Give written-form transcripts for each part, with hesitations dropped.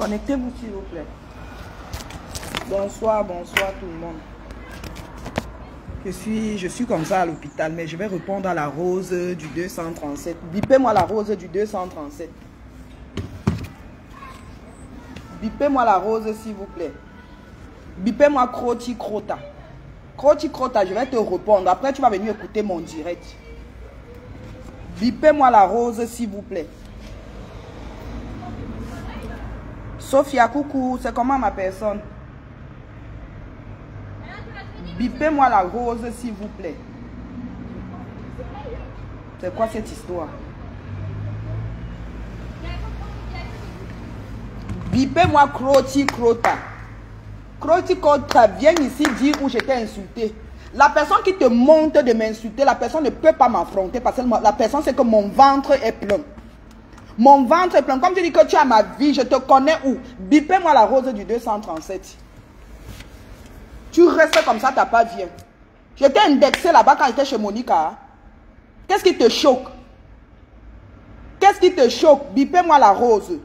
Connectez-vous s'il vous plaît. Bonsoir, bonsoir tout le monde. Je suis comme ça à l'hôpital, mais je vais répondre à la rose du 237. Bipez-moi la rose du 237. Bipez-moi la rose s'il vous plaît. Bipez-moi Croti Crota. Croti Crota, je vais te répondre. Après, tu vas venir écouter mon direct. Bipez-moi la rose s'il vous plaît. Sophia, coucou, c'est comment ma personne? Bipez-moi la rose s'il vous plaît. C'est quoi cette histoire? Bipez-moi Croti Crota. Croti Crota, viens ici dire où j'étais insulté. La personne qui te monte de m'insulter, la personne ne peut pas m'affronter parce que la personne sait que mon ventre est plein. Mon ventre est plein. Comme tu dis que tu as ma vie, je te connais où? Bipez-moi la rose du 237. Tu restes comme ça, tu n'as pas bien. J'étais indexé là-bas quand j'étais chez Monica. Qu'est-ce qui te choque? Qu'est-ce qui te choque? Bipez-moi la rose.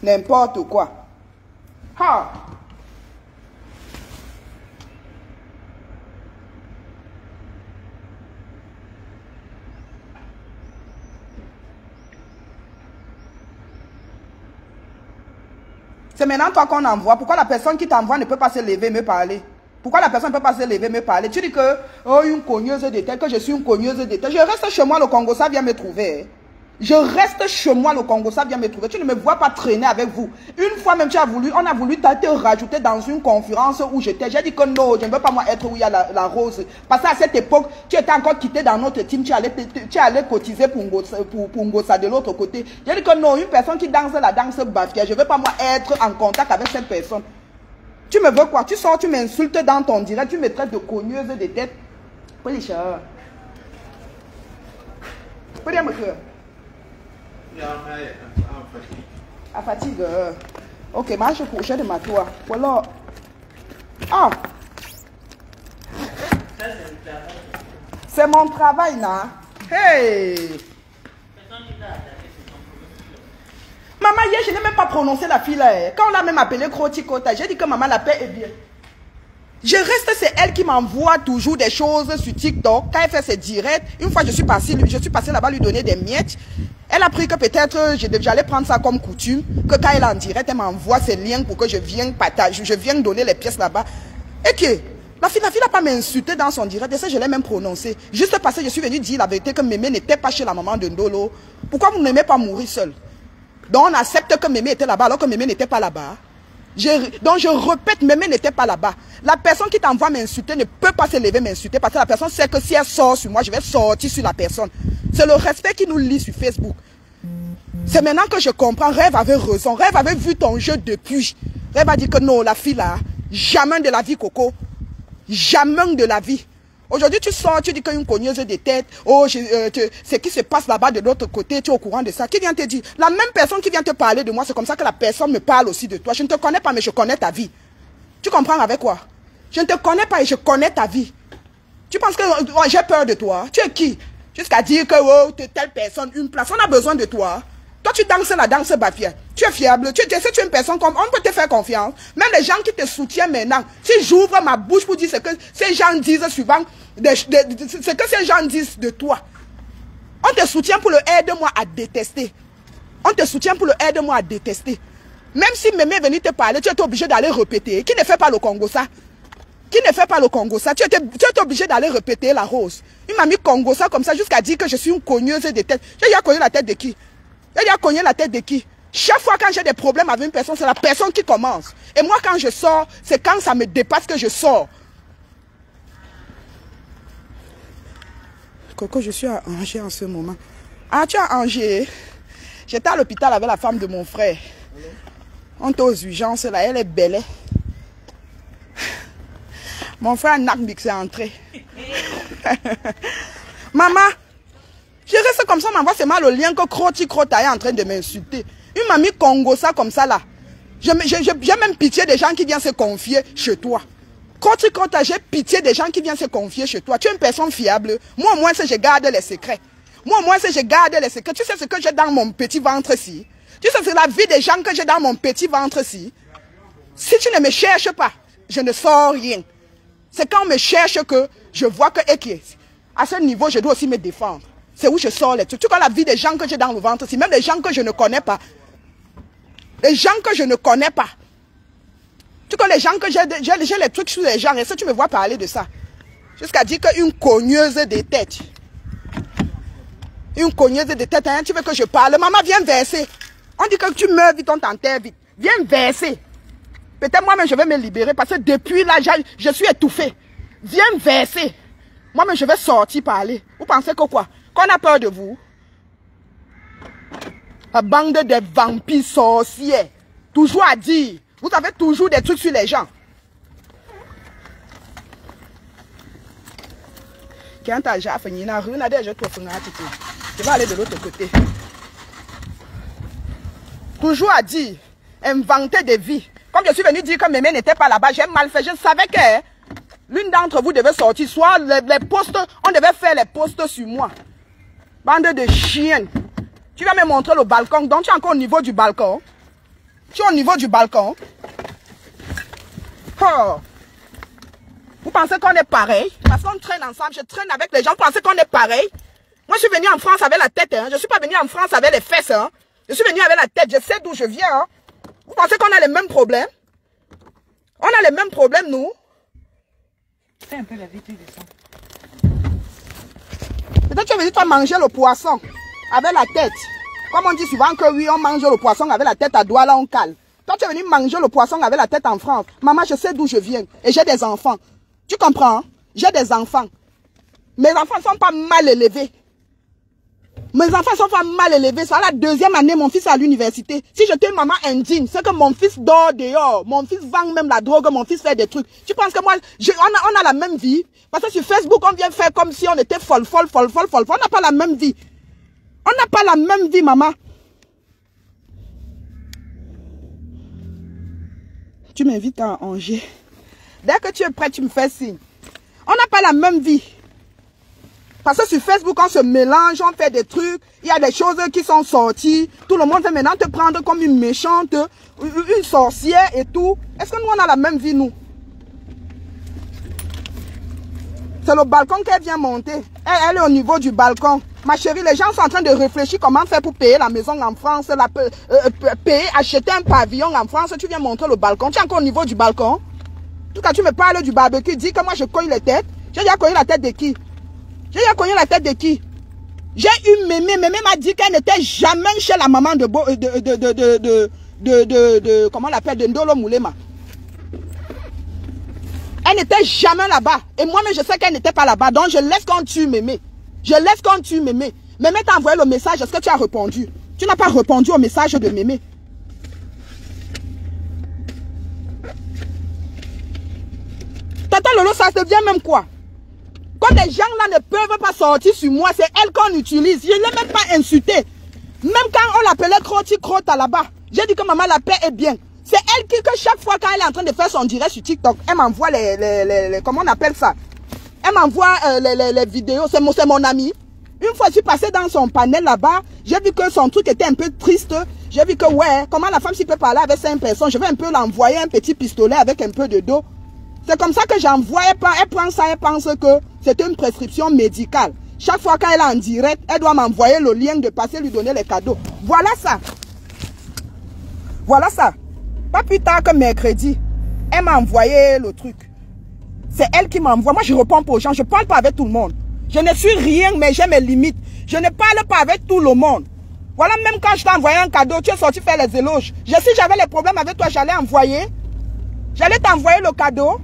N'importe quoi. Ha! C'est maintenant toi qu'on envoie. Pourquoi la personne qui t'envoie ne peut pas se lever et me parler? Pourquoi la personne ne peut pas se lever et me parler? Tu dis que, oh, une cogneuse de tête, que je suis une cogneuse de tête. Je reste chez moi, le Congo, ça vient me trouver. Je reste chez moi, le Congo, ça vient me trouver. Tu ne me vois pas traîner avec vous. Une fois même, on a voulu te rajouter dans une conférence où j'étais. J'ai dit que non, je ne veux pas moi être où il y a la rose. Parce qu'à cette époque, tu étais encore quitté dans notre team, tu allais cotiser pour Ngosa de l'autre côté. J'ai dit que non, une personne qui danse la danse bafia, je ne veux pas moi être en contact avec cette personne. Tu me veux quoi? Tu sors, tu m'insultes dans ton direct, tu me traites de cogneuse de tête. Polisha. Peux dire, monsieur? À fatigue. Ok, moi je couche de ma toi. Voilà. Ah! C'est mon travail, là. Hey! Maman, hier, je n'ai même pas prononcé la fille là. Quand on l'a même appelée Croti Crota, j'ai dit que maman, la paix est bien. Je reste, c'est elle qui m'envoie toujours des choses sur TikTok. Quand elle fait ses directs, une fois je suis passée là-bas lui donner des miettes. Elle a pris que peut-être j'allais prendre ça comme coutume, que quand elle est en direct, elle m'envoie ses liens pour que je vienne partager, je vienne donner les pièces là-bas. Et que la fille n'a pas m'insulté dans son direct, et ça je l'ai même prononcé. Juste parce que je suis venue dire la vérité que Mémé n'était pas chez la maman de Ndolo. Pourquoi vous n'aimez pas mourir seul? Donc on accepte que Mémé était là-bas alors que Mémé n'était pas là-bas. Donc je répète, Mémé n'était pas là-bas. La personne qui t'envoie m'insulter ne peut pas se lever m'insulter parce que la personne sait que si elle sort sur moi, je vais sortir sur la personne. C'est le respect qui nous lie sur Facebook. C'est maintenant que je comprends. Rêve avait raison. Rêve avait vu ton jeu depuis. Rêve a dit que non, la fille là, jamais de la vie, Coco. Jamais de la vie. Aujourd'hui, tu sors, tu dis qu'une cogneuse de tête, oh, ce qui se passe là-bas de l'autre côté, tu es au courant de ça. Qui vient te dire? La même personne qui vient te parler de moi, c'est comme ça que la personne me parle aussi de toi. Je ne te connais pas, mais je connais ta vie. Tu comprends avec quoi? Je ne te connais pas et je connais ta vie. Tu penses que oh, j'ai peur de toi? Tu es qui? Jusqu'à dire que oh, telle personne, une place, on a besoin de toi. Toi, tu danses la danse bafia. Tu es fiable. Tu es une personne comme... On peut te faire confiance. Même les gens qui te soutiennent maintenant. Si j'ouvre ma bouche pour dire ce que ces gens disent suivant, ce que ces gens disent de toi. On te soutient pour le aide-moi à détester. On te soutient pour le aide-moi à détester. Même si Mémé est venu te parler, tu es obligé d'aller répéter. Qui ne fait pas le Congo ça? Qui ne fait pas le Congo ça? Tu es obligé d'aller répéter la rose. Il m'a mis Congo ça comme ça jusqu'à dire que je suis une cogneuse de tête. J'ai déjà cogné la tête de qui? J'ai déjà cogné la tête de qui? Chaque fois quand j'ai des problèmes avec une personne, c'est la personne qui commence. Et moi quand je sors, c'est quand ça me dépasse que je sors. Coco, je suis à Angers en ce moment. Ah, tu es à Angers? J'étais à l'hôpital avec la femme de mon frère. On est aux urgences là, elle est belle. Mon frère Nakbik s'est entré. Maman, je reste comme ça, m'envoie seulement le lien que Croti Crota est en train de m'insulter. Une mamie Congo ça comme ça là. J'ai même pitié des gens qui viennent se confier chez toi. Croti Crota, j'ai pitié des gens qui viennent se confier chez toi. Tu es une personne fiable. Moi au moins je garde les secrets. Moi au moins je garde les secrets. Tu sais ce que j'ai dans mon petit ventre ici. Tu sais, c'est la vie des gens que j'ai dans mon petit ventre-ci. Si tu ne me cherches pas, je ne sors rien. C'est quand on me cherche que je vois que, à ce niveau, je dois aussi me défendre. C'est où je sors les trucs. Tu vois la vie des gens que j'ai dans le ventre, c'est même les gens que je ne connais pas. Les gens que je ne connais pas. Tu vois les gens que j'ai les trucs sur les gens. Est-ce que tu me vois parler de ça? Jusqu'à dire qu'une cogneuse des têtes. Une cogneuse des têtes, hein, tu veux que je parle? Maman, viens verser. On dit que tu meurs vite, on t'enterre vite. Viens verser. Peut-être moi-même, je vais me libérer parce que depuis là, je suis étouffée. Viens verser. Moi-même, je vais sortir parler. Vous pensez que quoi? Qu'on a peur de vous? La bande de vampires sorciers. Toujours à dire. Vous avez toujours des trucs sur les gens. Quand t'as déjà fini, je vais aller de l'autre côté. Toujours à dire. Inventer des vies. Comme je suis venu dire que Mémé n'était pas là-bas, j'ai mal fait. Je savais que l'une d'entre vous devait sortir. Soit les postes, on devait faire les postes sur moi. Bande de chiennes. Tu vas me montrer le balcon. Donc tu es encore au niveau du balcon. Tu es au niveau du balcon. Oh. Vous pensez qu'on est pareil? Parce qu'on traîne ensemble, je traîne avec les gens. Vous pensez qu'on est pareil? Moi je suis venu en France avec la tête. Hein. Je ne suis pas venu en France avec les fesses. Hein. Je suis venu avec la tête. Je sais d'où je viens. Hein. Vous pensez qu'on a les mêmes problèmes? On a les mêmes problèmes, nous? Fais un peu la vie, tu descends. Peut-être tu es venu toi manger le poisson avec la tête. Comme on dit souvent que oui, on mange le poisson avec la tête à Douala, on cale. Toi, tu es venu manger le poisson avec la tête en France. Maman, je sais d'où je viens. Et j'ai des enfants. Tu comprends? Hein? J'ai des enfants. Mes enfants ne sont pas mal élevés. Mes enfants sont pas mal élevés. C'est la deuxième année, mon fils est à l'université. Si j'étais une maman indigne, c'est que mon fils dort dehors. Mon fils vend même la drogue, mon fils fait des trucs. Tu penses que moi, on a la même vie? Parce que sur Facebook, on vient faire comme si on était folle. On n'a pas la même vie. On n'a pas la même vie, maman. Tu m'invites à Angers. Dès que tu es prêt, tu me fais signe. On n'a pas la même vie. Parce que sur Facebook, on se mélange, on fait des trucs. Il y a des choses qui sont sorties. Tout le monde veut maintenant te prendre comme une méchante, une sorcière et tout. Est-ce que nous, on a la même vie, nous? C'est le balcon qu'elle vient monter. Elle est au niveau du balcon. Ma chérie, les gens sont en train de réfléchir comment faire pour payer la maison en France, payer, acheter un pavillon en France. Tu viens montrer le balcon. Tu es encore au niveau du balcon. En tout cas, tu me parles du barbecue. Dis que moi, je cogne les têtes. J'ai déjà cogné la tête de qui? J'ai déjà cogné la tête de qui? J'ai eu Mémé. Mémé m'a dit qu'elle n'était jamais chez la maman comment on l'appelle, de Ndolo Moulema. Elle n'était jamais là-bas. Et moi-même, je sais qu'elle n'était pas là-bas. Donc, je laisse qu'on tue Mémé. Je laisse qu'on tue Mémé. Mémé t'a envoyé le message. Est-ce que tu as répondu? Tu n'as pas répondu au message de Mémé. Tata Lolo, ça devient même quoi? Quand les gens là ne peuvent pas sortir sur moi, c'est elle qu'on utilise. Je ne l'ai même pas insultée. Même quand on l'appelait Croti Crota là-bas, j'ai dit que maman la paix est bien. C'est elle qui, que chaque fois quand elle est en train de faire son direct sur TikTok, elle m'envoie comment on appelle ça? Elle m'envoie les vidéos, c'est mon ami. Une fois, je suis passée dans son panel là-bas, j'ai vu que son truc était un peu triste. J'ai vu que, ouais, comment la femme s'y peut parler avec 5 personnes, je vais un peu l'envoyer un petit pistolet avec un peu de dos. C'est comme ça que j'envoie, elle prend ça, elle pense que c'est une prescription médicale. Chaque fois qu'elle est en direct, elle doit m'envoyer le lien de passer, lui donner les cadeaux. Voilà ça. Voilà ça. Pas plus tard que mercredi, elle m'a envoyé le truc. C'est elle qui m'envoie. Moi, je réponds pas aux gens. Je ne parle pas avec tout le monde. Je ne suis rien, mais j'ai mes limites. Je ne parle pas avec tout le monde. Voilà, même quand je t'ai envoyé un cadeau, tu es sorti faire les éloges. Si j'avais les problèmes avec toi, j'allais envoyer. J'allais t'envoyer le cadeau.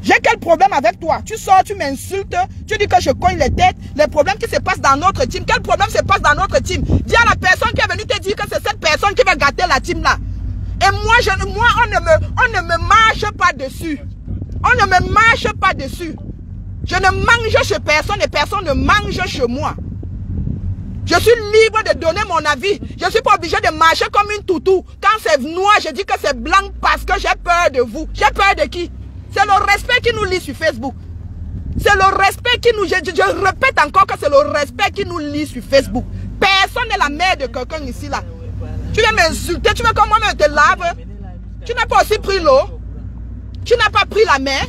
J'ai quel problème avec toi? Tu sors, tu m'insultes, tu dis que je cogne les têtes, les problèmes qui se passent dans notre team. Quel problème se passe dans notre team? Dis à la personne qui est venue te dire que c'est cette personne qui va gâter la team là. Et moi, on ne me marche pas dessus. On ne me marche pas dessus. Je ne mange chez personne et personne ne mange chez moi. Je suis libre de donner mon avis. Je ne suis pas obligé de marcher comme une toutou. Quand c'est noir, je dis que c'est blanc parce que j'ai peur de vous. J'ai peur de qui? C'est le respect qui nous lie sur Facebook. C'est le respect qui nous... Je répète encore que c'est le respect qui nous lie sur Facebook. Personne n'est la mère de quelqu'un ici là. Tu viens m'insulter, tu veux que moi-même te lave. Tu n'as pas aussi pris l'eau. Tu n'as pas pris la mer.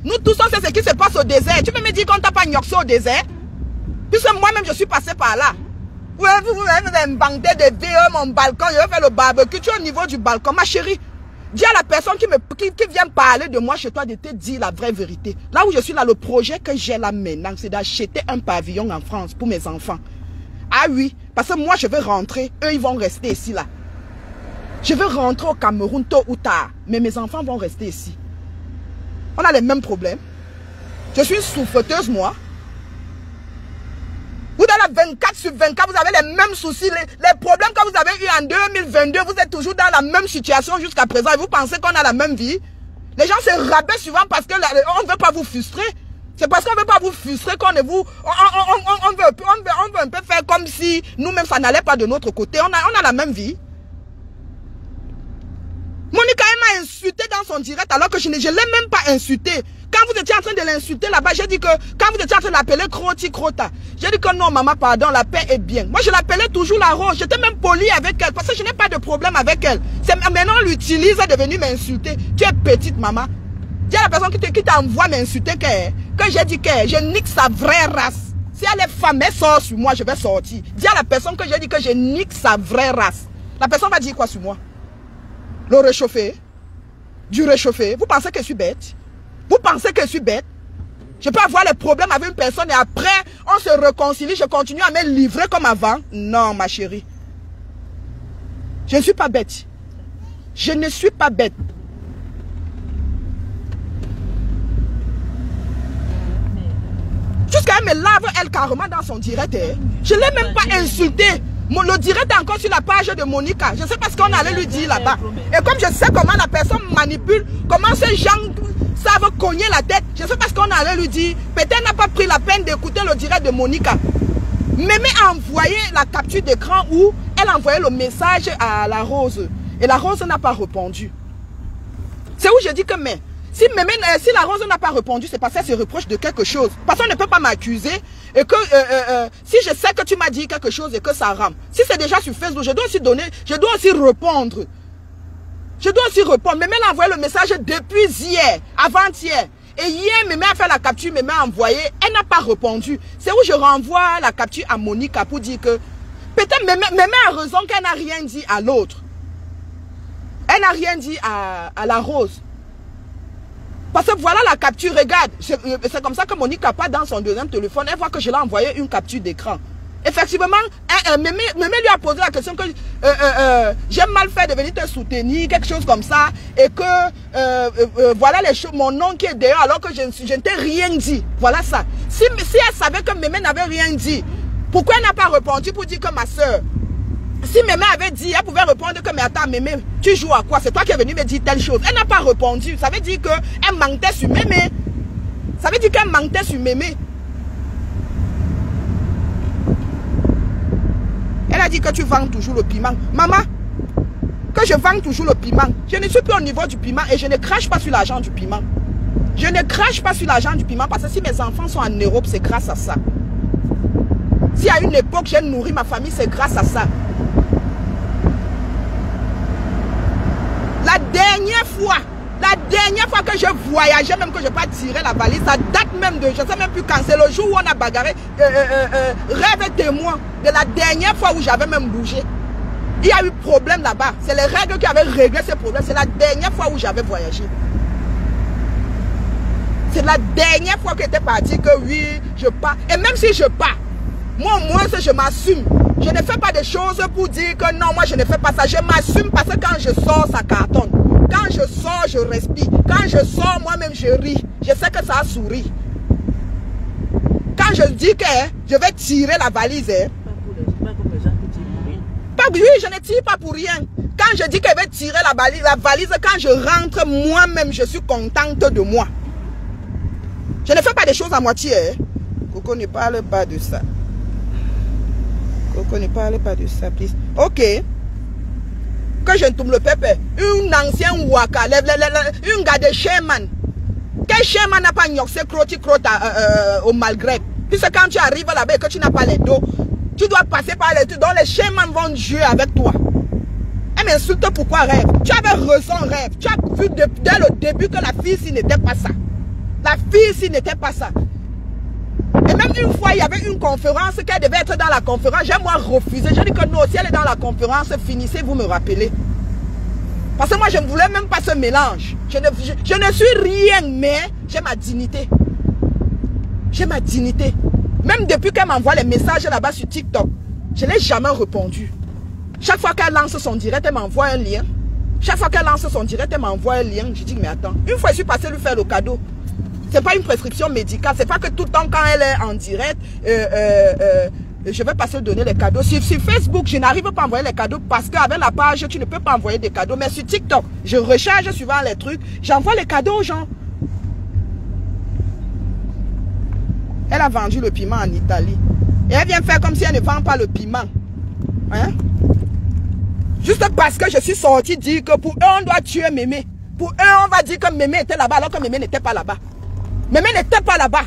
Nous tous, on sait ce qui se passe au désert. Tu peux me dire qu'on t'a pas gnoxé au désert? Puisque moi-même, je suis passé par là. Vous me bandez de vieux, mon balcon, je vais faire le barbecue. Tu es au niveau du balcon, ma chérie. Dis à la personne qui vient parler de moi chez toi de te dire la vraie vérité. Là où je suis là, le projet que j'ai là maintenant, c'est d'acheter un pavillon en France pour mes enfants. Ah oui, parce que moi, je vais rentrer. Eux, ils vont rester ici, là. Je vais rentrer au Cameroun tôt ou tard. Mais mes enfants vont rester ici. On a les mêmes problèmes. Je suis une souffreteuse, moi. Vous êtes là 24 sur 24, vous avez les mêmes soucis. Les problèmes que vous avez eu en 2022, vous êtes toujours dans la même situation jusqu'à présent. Et vous pensez qu'on a la même vie? Les gens se rabaissent souvent parce qu'on ne veut pas vous frustrer. C'est parce qu'on ne veut pas vous frustrer qu'on ne vous... On veut un peu faire comme si nous-mêmes, ça n'allait pas de notre côté. On a la même vie. Monica m'a insulté dans son direct alors que je ne l'ai même pas insulté. Quand vous étiez en train de l'insulter là-bas, j'ai dit que quand vous étiez en train de l'appeler Croti Crota, j'ai dit que non maman pardon, la paix est bien. Moi je l'appelais toujours la rose, j'étais même poli avec elle parce que je n'ai pas de problème avec elle. Maintenant on l'utilise de venir m'insulter. Tu es petite maman. Dis à la personne qui t'envoie m'insulter que j'ai dit que je nique sa vraie race. Si elle est femme, elle sort sur moi, je vais sortir. Dis à la personne que j'ai dit que je nique sa vraie race. La personne va dire quoi sur moi? Le réchauffer, du réchauffer. Vous pensez que je suis bête? Vous pensez que je suis bête? Je peux avoir les problèmes avec une personne et après, on se réconcilie, je continue à me livrer comme avant? Non, ma chérie. Je ne suis pas bête. Je ne suis pas bête. Jusqu'à elle me lave, elle, carrément dans son direct. Je ne l'ai même pas insulté. Le direct est encore sur la page de Monica. Je sais pas ce qu'on allait lui dire là-bas. Et comme je sais comment la personne manipule, comment ces gens savent cogner la tête, je sais pas ce qu'on allait lui dire. Peut-être elle n'a pas pris la peine d'écouter le direct de Monica. Mémé a envoyé la capture d'écran où elle a envoyé le message à la Rose. Et la Rose n'a pas répondu. C'est où je dis que mais... Si la Rose n'a pas répondu, c'est parce qu'elle se reproche de quelque chose. Parce qu'on ne peut pas m'accuser et que si je sais que tu m'as dit quelque chose et que ça rame. Si c'est déjà sur Facebook, je dois aussi donner, je dois aussi répondre. Je dois aussi répondre. Mémé a envoyé le message depuis hier, avant-hier. Et hier, Mémé a fait la capture, Mémé a envoyé, elle n'a pas répondu. C'est où je renvoie la capture à Monica pour dire que peut-être Mémé a raison qu'elle n'a rien dit à l'autre. Elle n'a rien dit à la Rose. Parce que voilà la capture, regarde. C'est comme ça que Monica part dans son deuxième téléphone. Elle voit que je l'ai envoyé une capture d'écran. Effectivement, Mémé lui a posé la question que j'ai mal fait de venir te soutenir, quelque chose comme ça. Et que voilà les choses, mon nom qui est dehors alors que je ne t'ai rien dit. Voilà ça. Si elle savait que Mémé n'avait rien dit, pourquoi elle n'a pas répondu pour dire que ma soeur... Si Mémé avait dit, elle pouvait répondre que mais attends Mémé, tu joues à quoi? C'est toi qui es venu me dire telle chose. Elle n'a pas répondu. Ça veut dire qu'elle mentait sur Mémé. Ça veut dire qu'elle mentait sur Mémé. Elle a dit que tu vends toujours le piment. Maman, que je vends toujours le piment. Je ne suis plus au niveau du piment et je ne crache pas sur l'argent du piment. Je ne crache pas sur l'argent du piment parce que si mes enfants sont en Europe, c'est grâce à ça. Si à une époque j'ai nourri ma famille, c'est grâce à ça. La dernière fois que je voyageais, même que je n'ai pas tiré la valise, ça date même de, je ne sais même plus quand, c'est le jour où on a bagarré, rêve témoin de la dernière fois où j'avais même bougé. Il y a eu problème là-bas. C'est les règles qui avaient réglé ces problèmes. C'est la dernière fois où j'avais voyagé. C'est la dernière fois que j'étais parti que oui, je pars. Et même si je pars, moi au moins je m'assume. Je ne fais pas des choses pour dire que non, moi je ne fais pas ça. Je m'assume parce que quand je sors, ça cartonne. Quand je sors, je respire. Quand je sors, moi-même, je ris. Je sais que ça a souri. Quand je dis que je vais tirer la valise, oui, je ne tire pas pour rien. Quand je dis que je vais tirer la valise, quand je rentre, moi-même, je suis contente de moi. Je ne fais pas des choses à moitié. Coco ne parle pas de ça. Coco ne parle pas de ça, please. Ok. Que je ne tombe le pépé. Une ancienne waka, une gars de Sherman. Quel Sherman n'a pas gnoxé croti au Maghreb? Puisque quand tu arrives là-bas et que tu n'as pas les dos, tu dois passer par les trucs dont les Sherman vont jouer avec toi. m'insultes pourquoi rêve? Tu avais raison rêve. Tu as vu dès le début que la fille ci n'était pas ça. La fille ci n'était pas ça. Et même une fois, il y avait une conférence qu'elle devait être dans la conférence. J'ai moi refusé. J'ai dit que non, si elle est dans la conférence, finissez, vous me rappelez. Parce que moi, je ne voulais même pas ce mélange. Je ne suis rien, mais j'ai ma dignité. J'ai ma dignité. Même depuis qu'elle m'envoie les messages là-bas sur TikTok, je n'ai jamais répondu. Chaque fois qu'elle lance son direct, elle m'envoie un lien. Chaque fois qu'elle lance son direct, elle m'envoie un lien. Je dis, mais attends. Une fois, je suis passé lui faire le cadeau. Ce n'est pas une prescription médicale. Ce n'est pas que tout le temps, quand elle est en direct, je vais passer donner les cadeaux. Sur Facebook, je n'arrive pas à envoyer les cadeaux parce qu'avec la page, tu ne peux pas envoyer des cadeaux. Mais sur TikTok, je recharge suivant les trucs. J'envoie les cadeaux aux gens. Elle a vendu le piment en Italie. Et elle vient faire comme si elle ne vend pas le piment. Hein? Juste parce que je suis sortie dire que pour eux, on doit tuer Mémé. Pour eux, on va dire que Mémé était là-bas alors que Mémé n'était pas là-bas. Mémé n'était pas là-bas.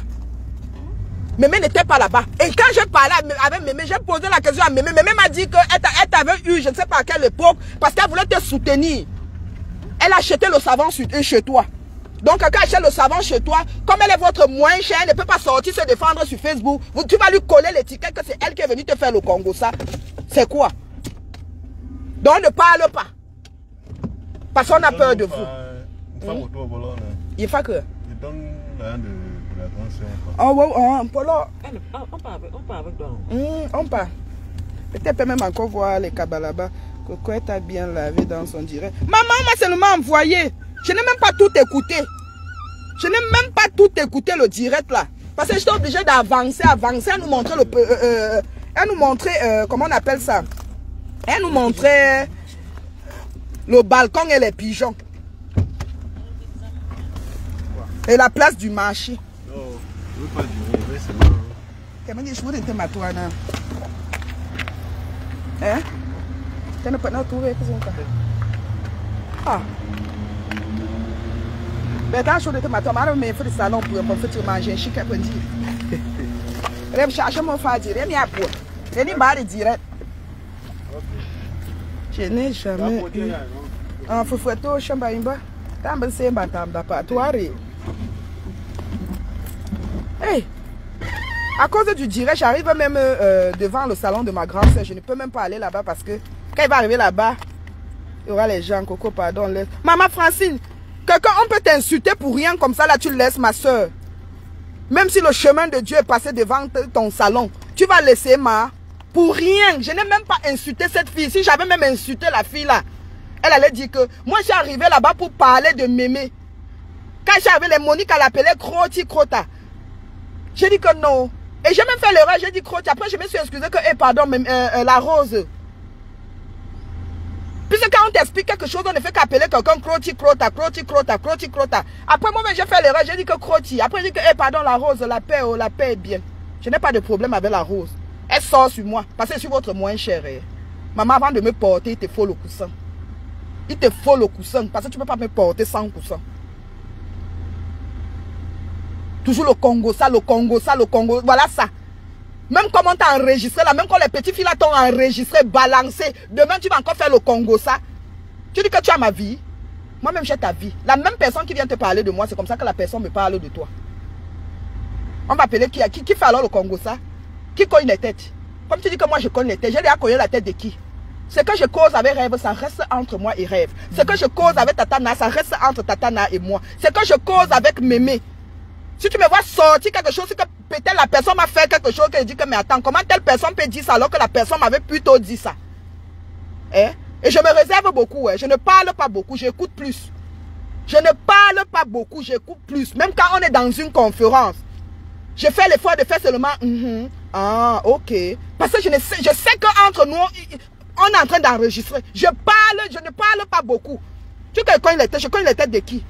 Mémé n'était pas là-bas. Et quand je parlais avec Mémé, j'ai posé la question à Mémé. Mémé m'a dit qu'elle t'avait eu, je ne sais pas à quelle époque, parce qu'elle voulait te soutenir. Elle a acheté le savon chez toi. Donc, quand elle achète le savon chez toi, comme elle est votre moins cher, elle ne peut pas sortir se défendre sur Facebook. Tu vas lui coller l'étiquette que c'est elle qui est venue te faire le Congo, ça. C'est quoi? Donc, ne parle pas. Parce qu'on a peur de vous. Il faut que... Oh, on peut là. On part avec toi. On part. Peut-être même encore voir les Kabalaba. Coco est bien lavé dans son direct. Maman m'a seulement envoyé. Je n'ai même pas tout écouté. Je n'ai même pas tout écouté le direct là. Parce que j'étais obligé d'avancer, Elle nous montrait elle nous montrait, comment on appelle ça? Elle nous montrait le balcon et les pigeons. Et la place du marché. Non, je ne veux pas durer, seulement. Comment dire, je voudrais te mettre toi là. Hein? Tu n'as pas trouvé que c'est ah. Mais quand je suis de ma tomate, je me fais le salon pour me faire manger un chicken pour dire. Je vais chercher mon frère direct, je vais aller direct. Je n'ai jamais eu un fouetto chambaimba. Tambe semba tamba pas toi. Hey! À cause du direct, j'arrive même devant le salon de ma grande soeur. Je ne peux même pas aller là-bas parce que quand il va arriver là-bas, il y aura les gens, Coco, pardon. Maman Francine, quelqu'un, on peut t'insulter pour rien comme ça, là tu laisses ma soeur. Même si le chemin de Dieu est passé devant ton salon, tu vas laisser pour rien. Je n'ai même pas insulté cette fille. Si j'avais même insulté la fille là, elle allait dire que moi je suis arrivé là-bas pour parler de Mémé. Quand j'avais les Monique, elle appelait Croti Crota. J'ai dit que non. Et j'ai même fait l'erreur, j'ai dit Croti. Après je me suis excusé que, pardon, la rose. Puisque quand on t'explique quelque chose, on ne fait qu'appeler quelqu'un Croti Crota, Croti Crota, Croti Crota. Après moi-même j'ai fait l'erreur, j'ai dit que Croti. Après j'ai dit que, pardon, la rose, la paix est bien. Je n'ai pas de problème avec la rose. Elle sort sur moi, parce que je suis votre moins cher. Maman, avant de me porter, il te faut le coussin. Il te faut le coussin, parce que tu ne peux pas me porter sans coussin. Toujours le Congo, ça, le Congo, ça, le Congo. Voilà ça. Même comme on t'a enregistré là, même quand les petits filles là t'ont enregistré, balancé. Demain, tu vas encore faire le Congo, ça. Tu dis que tu as ma vie. Moi-même, j'ai ta vie. La même personne qui vient te parler de moi, c'est comme ça que la personne me parle de toi. On va appeler qui fait alors le Congo, ça? Qui cogne les têtes? Comme tu dis que moi, je cogne les têtes. J'ai déjà cogné la tête de qui? Ce que je cause avec Rêve, ça reste entre moi et Rêve. Ce que je cause avec Tatana, ça reste entre Tatana et moi. Ce que je cause avec Mémé. Si tu me vois sortir quelque chose, c'est que peut-être la personne m'a fait quelque chose que je dis que mais attends, comment telle personne peut dire ça alors que la personne m'avait plutôt dit ça? Et je me réserve beaucoup, je ne parle pas beaucoup, j'écoute plus. Je ne parle pas beaucoup, j'écoute plus. Même quand on est dans une conférence, je fais l'effort de faire seulement ah, ok. Parce que je sais qu'entre nous, on est en train d'enregistrer. Je ne parle pas beaucoup. Tu connais les têtes, je connais les têtes de qui?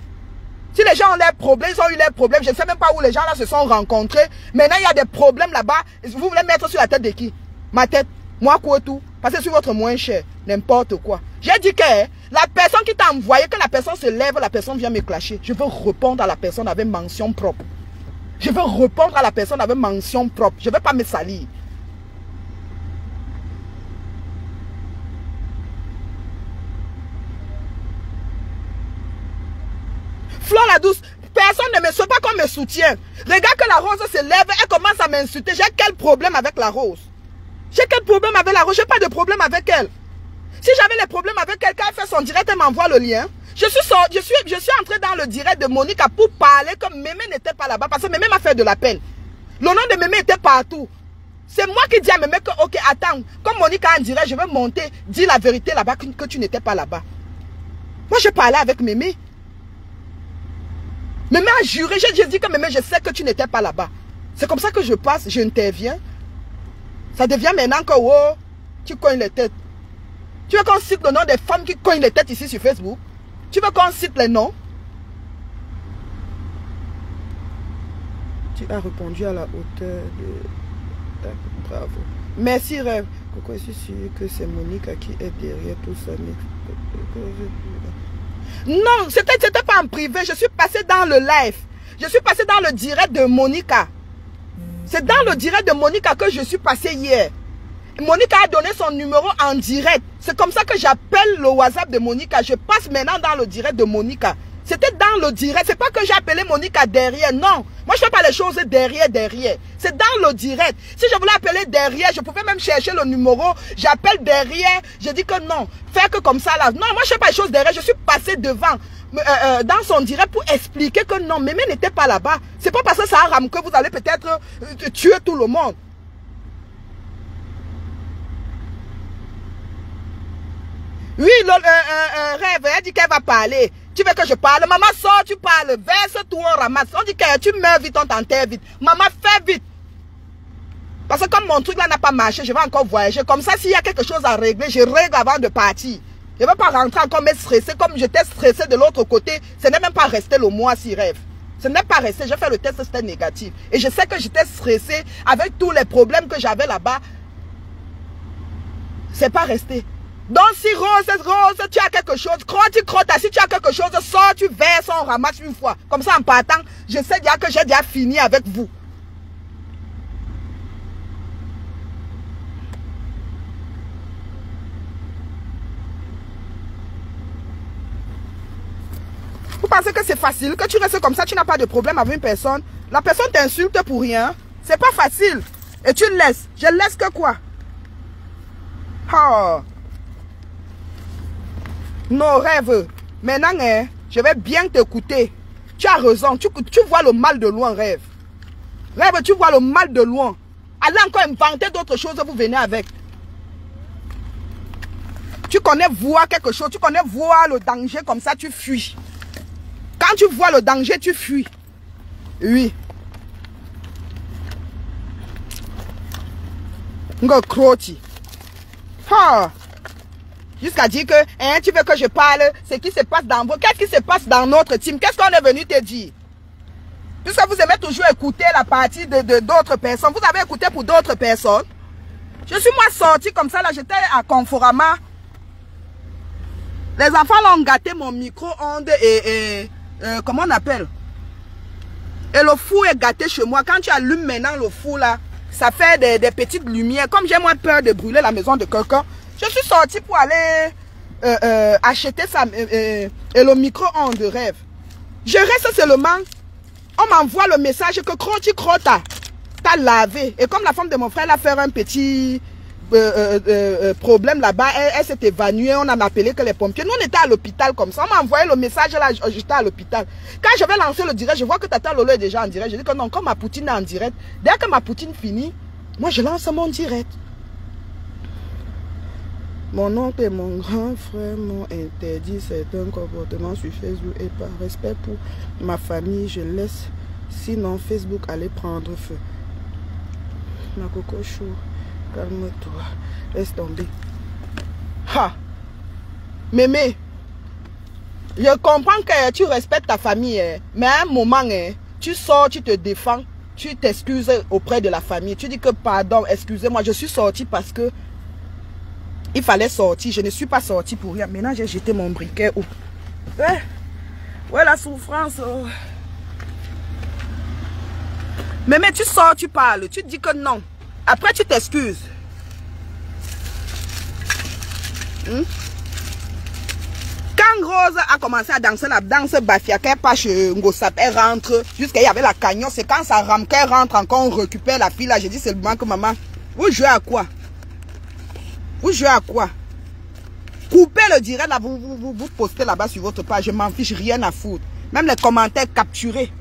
Si les gens ont leurs problèmes, ils ont eu leurs problèmes. Je ne sais même pas où les gens là se sont rencontrés. Maintenant, il y a des problèmes là-bas. Vous voulez mettre sur la tête de qui? Ma tête. Moi, quoi tout? Parce que c'est votre moins cher. N'importe quoi. J'ai dit que la personne qui t'a envoyé, que la personne se lève, la personne vient me clasher. Je veux répondre à la personne avec mention propre. Je veux répondre à la personne avec mention propre. Je ne veux pas me salir. la douce. Personne ne me soutient, pas qu'on me soutient. Regarde que la rose se lève, elle commence à m'insulter. J'ai quel problème avec la rose? J'ai quel problème avec la rose? J'ai pas de problème avec elle. Si j'avais les problèmes avec elle, quand elle fait son direct, elle m'envoie le lien. Je suis entré dans le direct de Monica pour parler comme Mémé n'était pas là-bas. Parce que Mémé m'a fait de la peine. Le nom de Mémé était partout. C'est moi qui dis à Mémé que, ok, attends, comme Monica en direct, je vais monter, dis la vérité là-bas, que tu n'étais pas là-bas. Moi, je parlais avec Mémé. Mémé a juré, j'ai dit que Mémé, je sais que tu n'étais pas là-bas. C'est comme ça que je passe, j'interviens. Ça devient maintenant que, oh, tu cognes les têtes. Tu veux qu'on cite le nom des femmes qui cognent les têtes ici sur Facebook? Tu veux qu'on cite les noms? Tu as répondu à la hauteur de... Bravo. Merci, Rêve. Pourquoi je suis sûr que c'est Monica qui est derrière tout ça? Non, c'était pas en privé. Je suis passé dans le live. Je suis passé dans le direct de Monica. C'est dans le direct de Monica que je suis passé hier. Monica a donné son numéro en direct. C'est comme ça que j'appelle le WhatsApp de Monica. Je passe maintenant dans le direct de Monica. C'était dans le direct. C'est pas que j'ai appelé Monica derrière. Non. Moi, je fais pas les choses derrière. C'est dans le direct. Si je voulais appeler derrière, je pouvais même chercher le numéro. J'appelle derrière. Je dis que non. Faire que comme ça là. Non, moi, je fais pas les choses derrière. Je suis passé devant. Dans son direct pour expliquer que non, Mémé n'était pas là-bas. C'est pas parce que ça rame que vous allez peut-être tuer tout le monde. Oui, Rêve, elle dit qu'elle va parler. Tu veux que je parle? Maman, sort, tu parles. Verse-toi, ramasse. On dit que tu meurs vite, on t'enterre vite. Maman, fais vite. Parce que comme mon truc là n'a pas marché, je vais encore voyager. Comme ça, s'il y a quelque chose à régler, je règle avant de partir. Je ne vais pas rentrer encore me stresser. Comme j'étais stressé de l'autre côté, ce n'est même pas resté le mois si Rêve. Ce n'est pas resté. J'ai fait le test, c'était négatif. Et je sais que j'étais stressé avec tous les problèmes que j'avais là-bas. C'est pas resté. Donc si Rose, tu as quelque chose, crotte, si tu as quelque chose, sors, tu verses, on ramasse une fois. Comme ça en partant, je sais déjà que j'ai déjà fini avec vous. Vous pensez que c'est facile, que tu restes comme ça, tu n'as pas de problème avec une personne. La personne t'insulte pour rien. C'est pas facile. Et tu laisses. Je laisse que quoi? Oh. Non, Rêve. Maintenant, hein, je vais bien t'écouter. Tu as raison. Tu vois le mal de loin, Rêve. Rêve, tu vois le mal de loin. Allez encore inventer d'autres choses, vous venez avec. Tu connais voir quelque chose. Tu connais voir le danger comme ça, tu fuis. Quand tu vois le danger, tu fuis. Oui. Ngokoti. Ah. Jusqu'à dire que hein, tu veux que je parle, ce qui se passe dans vous. Qu'est-ce qui se passe dans notre team? Qu'est-ce qu'on est venu te dire? Puisque vous aimez toujours écouter la partie de d'autres personnes. Vous avez écouté pour d'autres personnes. Je suis moi sorti comme ça, là, j'étais à Conforama. Les enfants l'ont gâté mon micro-ondes et comment on appelle? Et le four est gâté chez moi. Quand tu allumes maintenant le four là, ça fait des petites lumières. Comme j'ai moins peur de brûler la maison de quelqu'un, je suis sorti pour aller acheter ça et le micro-ondes de Rêve. Je reste seulement, on m'envoie le message que Crota t'as lavé. Et comme la femme de mon frère a fait un petit problème là-bas, elle s'est évanouie, on a appelé que les pompiers. Nous on était à l'hôpital comme ça, on m'a envoyé le message là, j'étais à l'hôpital. Quand je vais lancer le direct, je vois que Tata Lolo est déjà en direct. Je dis que non, comme ma poutine est en direct, dès que ma poutine finit, moi je lance mon direct. Mon oncle et mon grand frère m'ont interdit certains comportements sur Facebook et par respect pour ma famille, je laisse. Sinon, Facebook allait prendre feu. Ma coco chou, calme-toi, laisse tomber. Ha! Mémé, je comprends que tu respectes ta famille, mais à un moment, tu sors, tu te défends, tu t'excuses auprès de la famille. Tu dis que pardon, excusez-moi, je suis sorti parce que il fallait sortir. Je ne suis pas sorti pour rien. Maintenant, j'ai jeté mon briquet. Oh. Ouais, la souffrance. Oh. Mais tu sors, tu parles. Tu dis que non. Après, tu t'excuses. Quand Quand Rose a commencé à danser la danse Bafia, qu'elle passe chez Ngosap, elle rentre, jusqu'à il y avait la cagnon, c'est quand ça rame qu'elle rentre encore, on récupère la fille là. J'ai dit seulement que maman, vous jouez à quoi? Vous jouez à quoi? Coupez le direct là, vous postez là-bas sur votre page, je m'en fiche, rien à foutre. Même les commentaires capturés.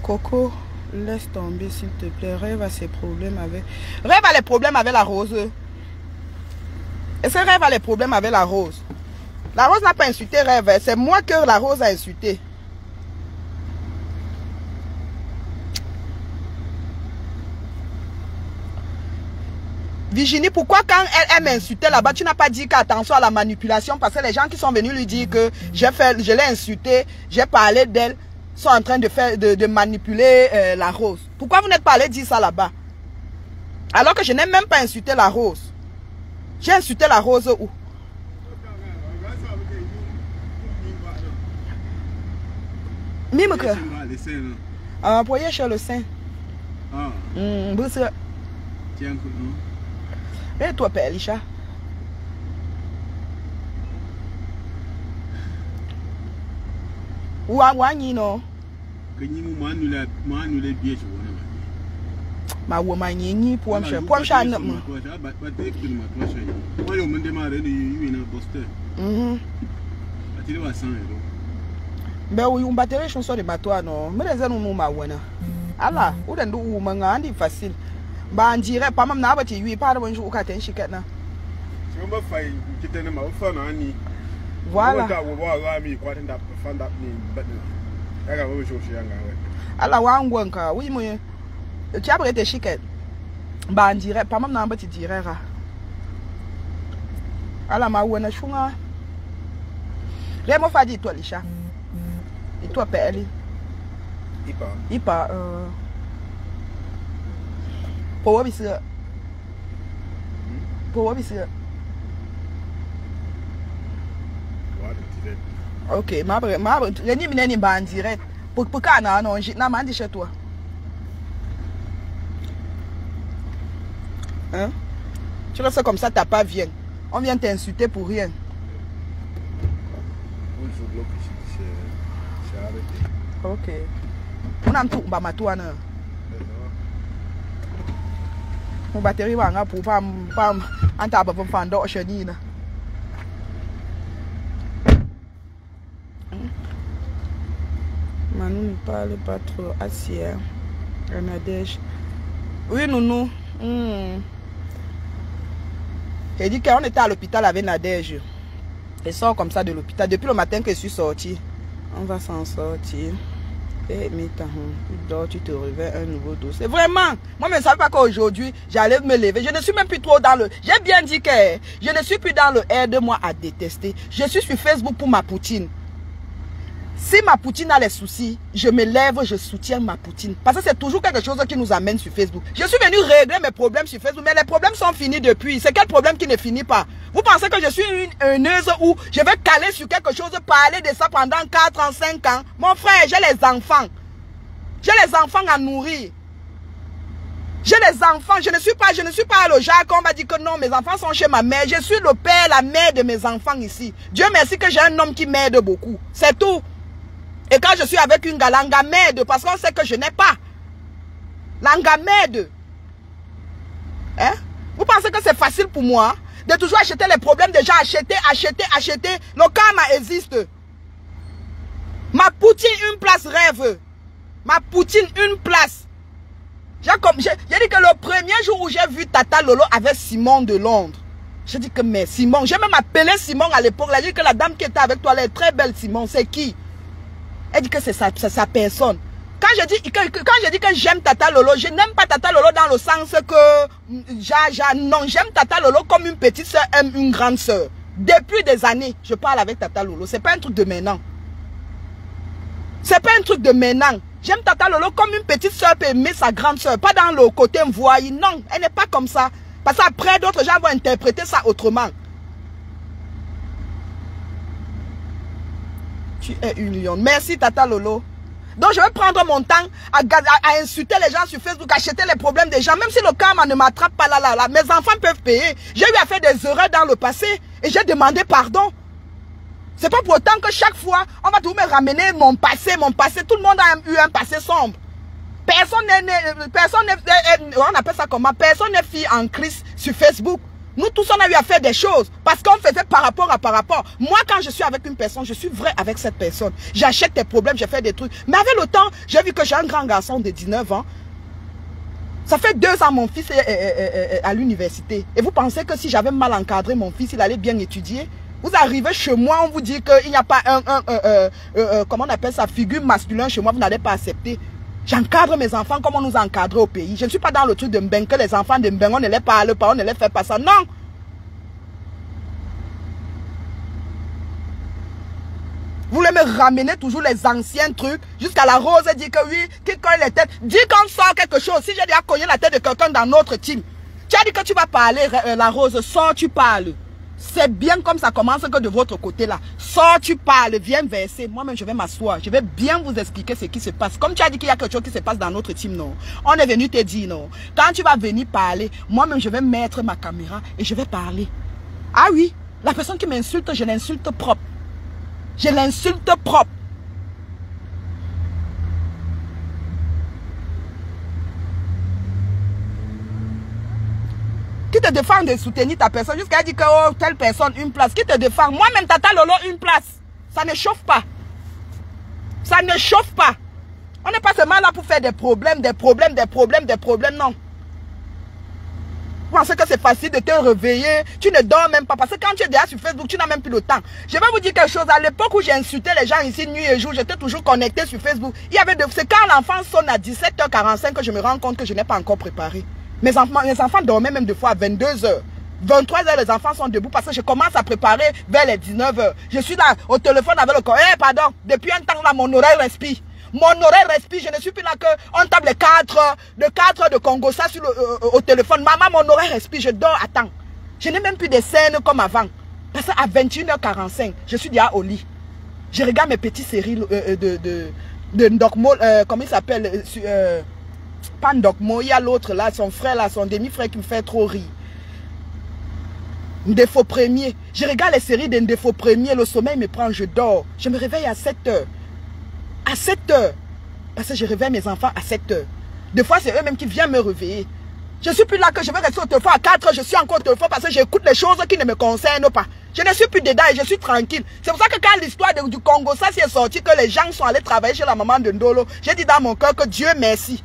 Coco, laisse tomber s'il te plaît. Rêve a ses problèmes avec... Rêve a les problèmes avec la rose. Est-ce que Rêve a les problèmes avec la rose? La rose n'a pas insulté Rêve. C'est moi que la rose a insulté. Virginie, pourquoi quand elle m'insultait là-bas, tu n'as pas dit qu'attention à la manipulation? Parce que les gens qui sont venus lui dire que je l'ai insulté, j'ai parlé d'elle, sont en train de manipuler la rose. Pourquoi vous n'êtes pas allé dire ça là-bas? Alors que je n'ai même pas insulté la rose. J'ai insulté la rose où? Mime que. Employé chez le sein. Et toi, Père Elisha? Ou à Wani, non? Ma woman, ni pour me pour mais oui, on batterait chanson de bateau, non? Mais les années, nous, ma wana. Allah, ou d'un ou manga, facile. Bah, on dirait pas même n'a pas eu pas de bonjour au catin chiquette. Voilà. Allah, wanka, oui, moi. Tu as prêté chiquette. Bah, on dirait pas même n'a pas te dire. Allah, ma wana chunga. Rémo Fadi, toi, Lisha. Et toi, Père Ipa. Pour ok, je en direct. Pour quand non, je n'ai pas dit chez toi. Hein? Tu restes comme ça, t'as pas bien. On vient t'insulter pour rien. Ok. On a tout bah matouana. Mon batterie va pour pas en table pour faire d'or chenille. Manu ne parle pas trop assis. Nadège. Oui, nous. Il dit qu'on était à l'hôpital avec Nadège. Elle sort comme ça de l'hôpital. Depuis le matin que je suis sortie. On va s'en sortir. Et mais tu dors, tu te réveilles un nouveau dossier. Vraiment, moi je ne savais pas qu'aujourd'hui j'allais me lever. Je ne suis même plus trop dans le... J'ai bien dit que je ne suis plus dans le aide-moi à détester. Je suis sur Facebook pour ma poutine. Si ma poutine a les soucis, je me lève, je soutiens ma poutine. Parce que c'est toujours quelque chose qui nous amène sur Facebook. Je suis venu régler mes problèmes sur Facebook, mais les problèmes sont finis depuis. C'est quel problème qui ne finit pas? Vous pensez que je suis une heuneuse où je vais caler sur quelque chose, parler de ça pendant 4 ans, 5 ans? Mon frère, j'ai les enfants. J'ai les enfants à nourrir. J'ai les enfants. Je ne suis pas le genre qu'on va dire que non, mes enfants sont chez ma mère. Je suis le père, la mère de mes enfants ici. Dieu merci que j'ai un homme qui m'aide beaucoup. C'est tout. Et quand je suis avec une galanga m'aide parce qu'on sait que je n'ai pas. Langa m'aide. Hein? Vous pensez que c'est facile pour moi de toujours acheter les problèmes des gens, acheter. Le karma existe. Ma poutine, une place rêve. Ma poutine, une place. J'ai dit que le premier jour où j'ai vu Tata Lolo avec Simon de Londres, j'ai dit que mais Simon, j'ai même appelé Simon à l'époque. Elle a dit que la dame qui était avec toi, elle est très belle, Simon. C'est qui? Elle dit que c'est sa personne. Quand je dis que j'aime Tata Lolo, je n'aime pas Tata Lolo dans le sens que non, j'aime Tata Lolo comme une petite soeur aime une grande soeur. Depuis des années, je parle avec Tata Lolo. C'est pas un truc de maintenant. C'est pas un truc de maintenant. J'aime Tata Lolo comme une petite soeur peut aimer sa grande soeur. Pas dans le côté envoyé. Non, elle n'est pas comme ça. Parce qu'après, d'autres gens vont interpréter ça autrement. Tu es une lionne. Merci Tata Lolo. Donc je vais prendre mon temps à insulter les gens sur Facebook, acheter les problèmes des gens. Même si le karma ne m'attrape pas là, mes enfants peuvent payer. J'ai eu à faire des erreurs dans le passé et j'ai demandé pardon. C'est pas pour autant que chaque fois, on va toujours me ramener mon passé. Tout le monde a eu un passé sombre. Personne n'est, on appelle ça comment? Personne n'est fille en crise sur Facebook. Nous tous, on a eu à faire des choses parce qu'on faisait par rapport. Moi, quand je suis avec une personne, je suis vrai avec cette personne. J'achète des problèmes, je fais des trucs. Mais avec le temps, j'ai vu que j'ai un grand garçon de 19 ans. Ça fait 2 ans, mon fils est à l'université. Et vous pensez que si j'avais mal encadré mon fils, il allait bien étudier? Vous arrivez chez moi, on vous dit qu'il n'y a pas comment on appelle ça, figure masculin chez moi, vous n'allez pas accepter. J'encadre mes enfants comme on nous a encadrés au pays. Je ne suis pas dans le truc de Mbeng, que les enfants de Mbeng, on ne les parle pas, on ne les fait pas ça. Non. Vous voulez me ramener toujours les anciens trucs, jusqu'à la Rose dit que oui, qui cogne les têtes. Dis qu'on sort quelque chose. Si j'ai déjà cogné la tête de quelqu'un dans notre team, tu as dit que tu vas parler, la Rose, sors, tu parles. C'est bien comme ça commence que de votre côté là. Sors, tu parles, viens verser. Moi-même, je vais m'asseoir. Je vais bien vous expliquer ce qui se passe. Comme tu as dit qu'il y a quelque chose qui se passe dans notre team, non. On est venu te dire, non. Quand tu vas venir parler, moi-même, je vais mettre ma caméra et je vais parler. Ah oui, la personne qui m'insulte, je l'insulte propre. Je l'insulte propre. Qui te défend de soutenir ta personne jusqu'à dire que oh, telle personne, une place. Qui te défend? Moi-même, Tata Lolo, une place. Ça ne chauffe pas. Ça ne chauffe pas. On n'est pas seulement là pour faire des problèmes, non. Vous pensez que c'est facile de te réveiller? Tu ne dors même pas. Parce que quand tu es déjà sur Facebook, tu n'as même plus le temps. Je vais vous dire quelque chose. À l'époque où j'ai insulté les gens ici nuit et jour, j'étais toujours connecté sur Facebook. C'est quand l'enfant sonne à 17h45 que je me rends compte que je n'ai pas encore préparé. Mes enfants dormaient même des fois à 22h. 23h, les enfants sont debout parce que je commence à préparer vers les 19h. Je suis là au téléphone avec le corps. Eh, pardon, depuis un temps là, mon oreille respire. Mon oreille respire. Je ne suis plus là qu'on tape les 4 heures de Congo, ça sur au téléphone. Maman, mon oreille respire. Je dors, attends. Je n'ai même plus de scènes comme avant. Parce qu'à 21h45, je suis déjà au lit. Je regarde mes petites séries de Ndokmo, comment il s'appelle pas Ndokmo, il y a l'autre là, son frère là, son demi-frère qui me fait trop rire. Ndefo premier. Je regarde les séries de Ndefo premier, le sommeil me prend, je dors. Je me réveille à 7h. À 7h. Parce que je réveille mes enfants à 7h. Des fois, c'est eux-mêmes qui viennent me réveiller. Je ne suis plus là que je vais rester au téléphone à 4h, je suis encore au téléphone parce que j'écoute les choses qui ne me concernent pas. Je ne suis plus dedans et je suis tranquille. C'est pour ça que quand l'histoire du Congo, ça s'est sorti, que les gens sont allés travailler chez la maman de Ndolo, j'ai dit dans mon cœur que Dieu merci.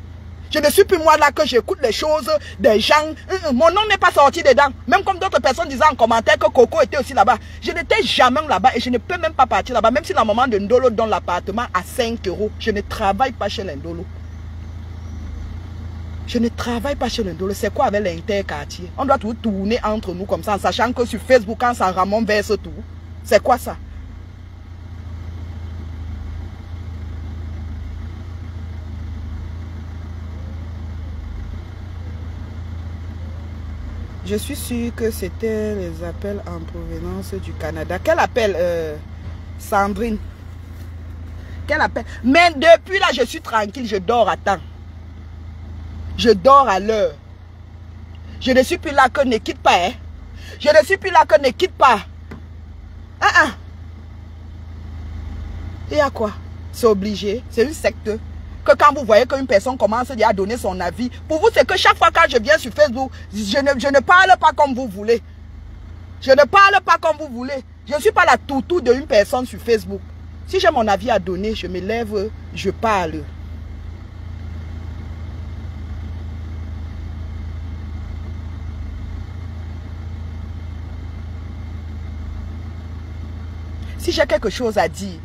Je ne suis plus moi là que j'écoute les choses des gens. Mon nom n'est pas sorti dedans. Même comme d'autres personnes disaient en commentaire que Coco était aussi là-bas. Je n'étais jamais là-bas et je ne peux même pas partir là-bas. Même si la maman de Ndolo donne l'appartement à 5 €. Je ne travaille pas chez l'Indolo. Je ne travaille pas chez l'Indolo. C'est quoi avec l'interquartier? On doit tout tourner entre nous comme ça en sachant que sur Facebook, quand ça ramon verse tout. C'est quoi ça? Je suis sûre que c'était les appels en provenance du Canada. Quel appel, Sandrine? Quel appel? Mais depuis là, je suis tranquille, je dors à temps. Je dors à l'heure. Je ne suis plus là que ne quitte pas. Hein? Je ne suis plus là que ne quitte pas. Et à quoi? C'est obligé. C'est une secte. Que quand vous voyez qu'une personne commence à donner son avis, pour vous, c'est que chaque fois quand je viens sur Facebook, je ne parle pas comme vous voulez. Je ne parle pas comme vous voulez. Je ne suis pas la toutou d'une personne sur Facebook. Si j'ai mon avis à donner, je me lève, je parle. Si j'ai quelque chose à dire,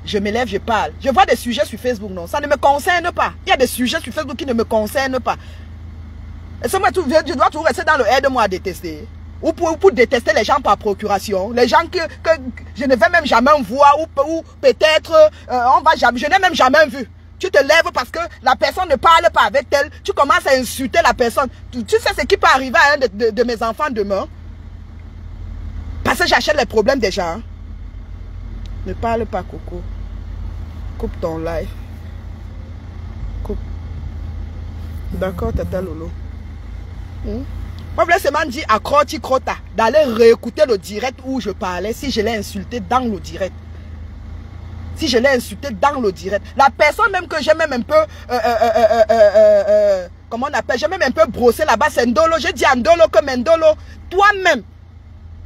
je me lève, je parle. Je vois des sujets sur Facebook, non. Ça ne me concerne pas. Il y a des sujets sur Facebook qui ne me concernent pas. Et ça, je dois toujours rester dans le aide-moi à détester. Ou pour détester les gens par procuration. Les gens que je ne vais même jamais voir. Ou peut-être, on va jamais. Je n'ai même jamais vu. Tu te lèves parce que la personne ne parle pas avec elle. Tu commences à insulter la personne. Tu sais ce qui peut arriver à un de mes enfants demain. Parce que j'achète les problèmes des gens. Ne parle pas, Coco. Coupe ton live. D'accord, Tata Lolo. Moi, je voulais seulement dire à Kroti Krota d'aller réécouter le direct où je parlais si je l'ai insulté dans le direct. Si je l'ai insulté dans le direct. La personne même que j'ai même un peu... comment on appelle? J'ai même un peu brossé là-bas, c'est Ndolo. J'ai dit à Ndolo que Ndolo, toi-même,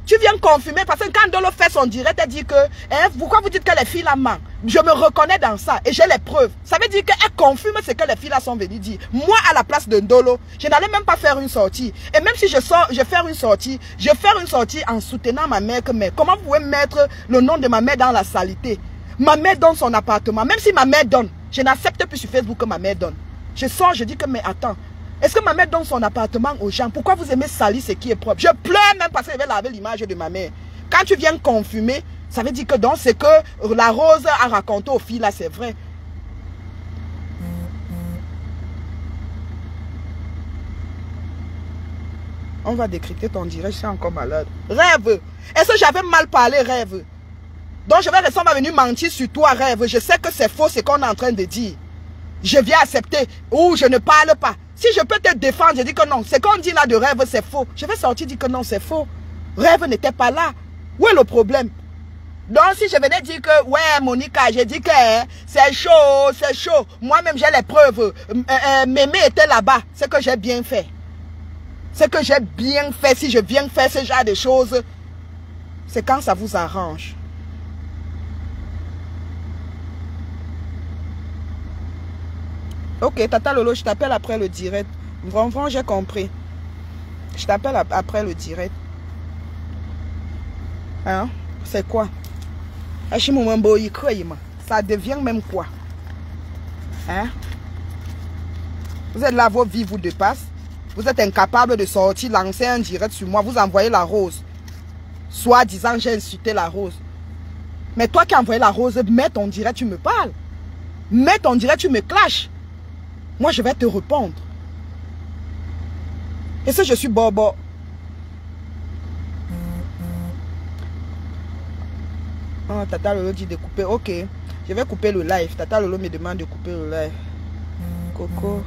tu viens confirmer parce que quand Ndolo fait son direct, elle dit que, hein, pourquoi vous dites que les filles là mentent? Je me reconnais dans ça et j'ai les preuves. Ça veut dire qu'elle confirme ce que les filles là sont venues dire. Moi, à la place de Ndolo, je n'allais même pas faire une sortie. Et même si je vais faire une sortie en soutenant ma mère. Mais comment vous pouvez mettre le nom de ma mère dans la saleté? Ma mère donne son appartement. Même si ma mère donne, je n'accepte plus sur Facebook que ma mère donne. Je sors, je dis que, mais attends, est-ce que ma mère donne son appartement aux gens? Pourquoi vous aimez salir ce qui est propre? Je pleure même parce que je vais laver l'image de ma mère. Quand tu viens confirmer, ça veut dire que donc c'est que la Rose a raconté aux filles là, c'est vrai. On va décrypter ton direct, je suis encore malade. Rêve. Est-ce que j'avais mal parlé, Rêve? Donc je vais rester, on va venir mentir sur toi, Rêve. Je sais que c'est faux ce qu'on est en train de dire. Je viens accepter ou je ne parle pas. Si je peux te défendre, je dis que non. Ce qu'on dit là de Rêve, c'est faux. Je vais sortir dire que non, c'est faux. Rêve n'était pas là. Où est le problème? Donc si je venais dire que, ouais, Monica, j'ai dit que c'est chaud, c'est chaud. Moi-même, j'ai les preuves. Mémé était là-bas. C'est que j'ai bien fait. C'est que j'ai bien fait. Si je viens faire ce genre de choses, c'est quand ça vous arrange. Ok, Tata Lolo, je t'appelle après le direct. Vraiment, j'ai compris. Je t'appelle après le direct. Hein? C'est quoi? Ça devient même quoi? Hein? Vous êtes là, vos vies vous dépassent. Vous êtes incapable de sortir, lancer un direct sur moi. Vous envoyez la Rose. Soit disant, j'ai insulté la Rose. Mais toi qui as envoyé la Rose, mets ton direct, tu me parles. Mets ton direct, tu me clashes. Moi, je vais te répondre. Et si je suis bobo? Oh, Tata Lolo dit de couper. Ok, je vais couper le live. Tata Lolo me demande de couper le live. Coco,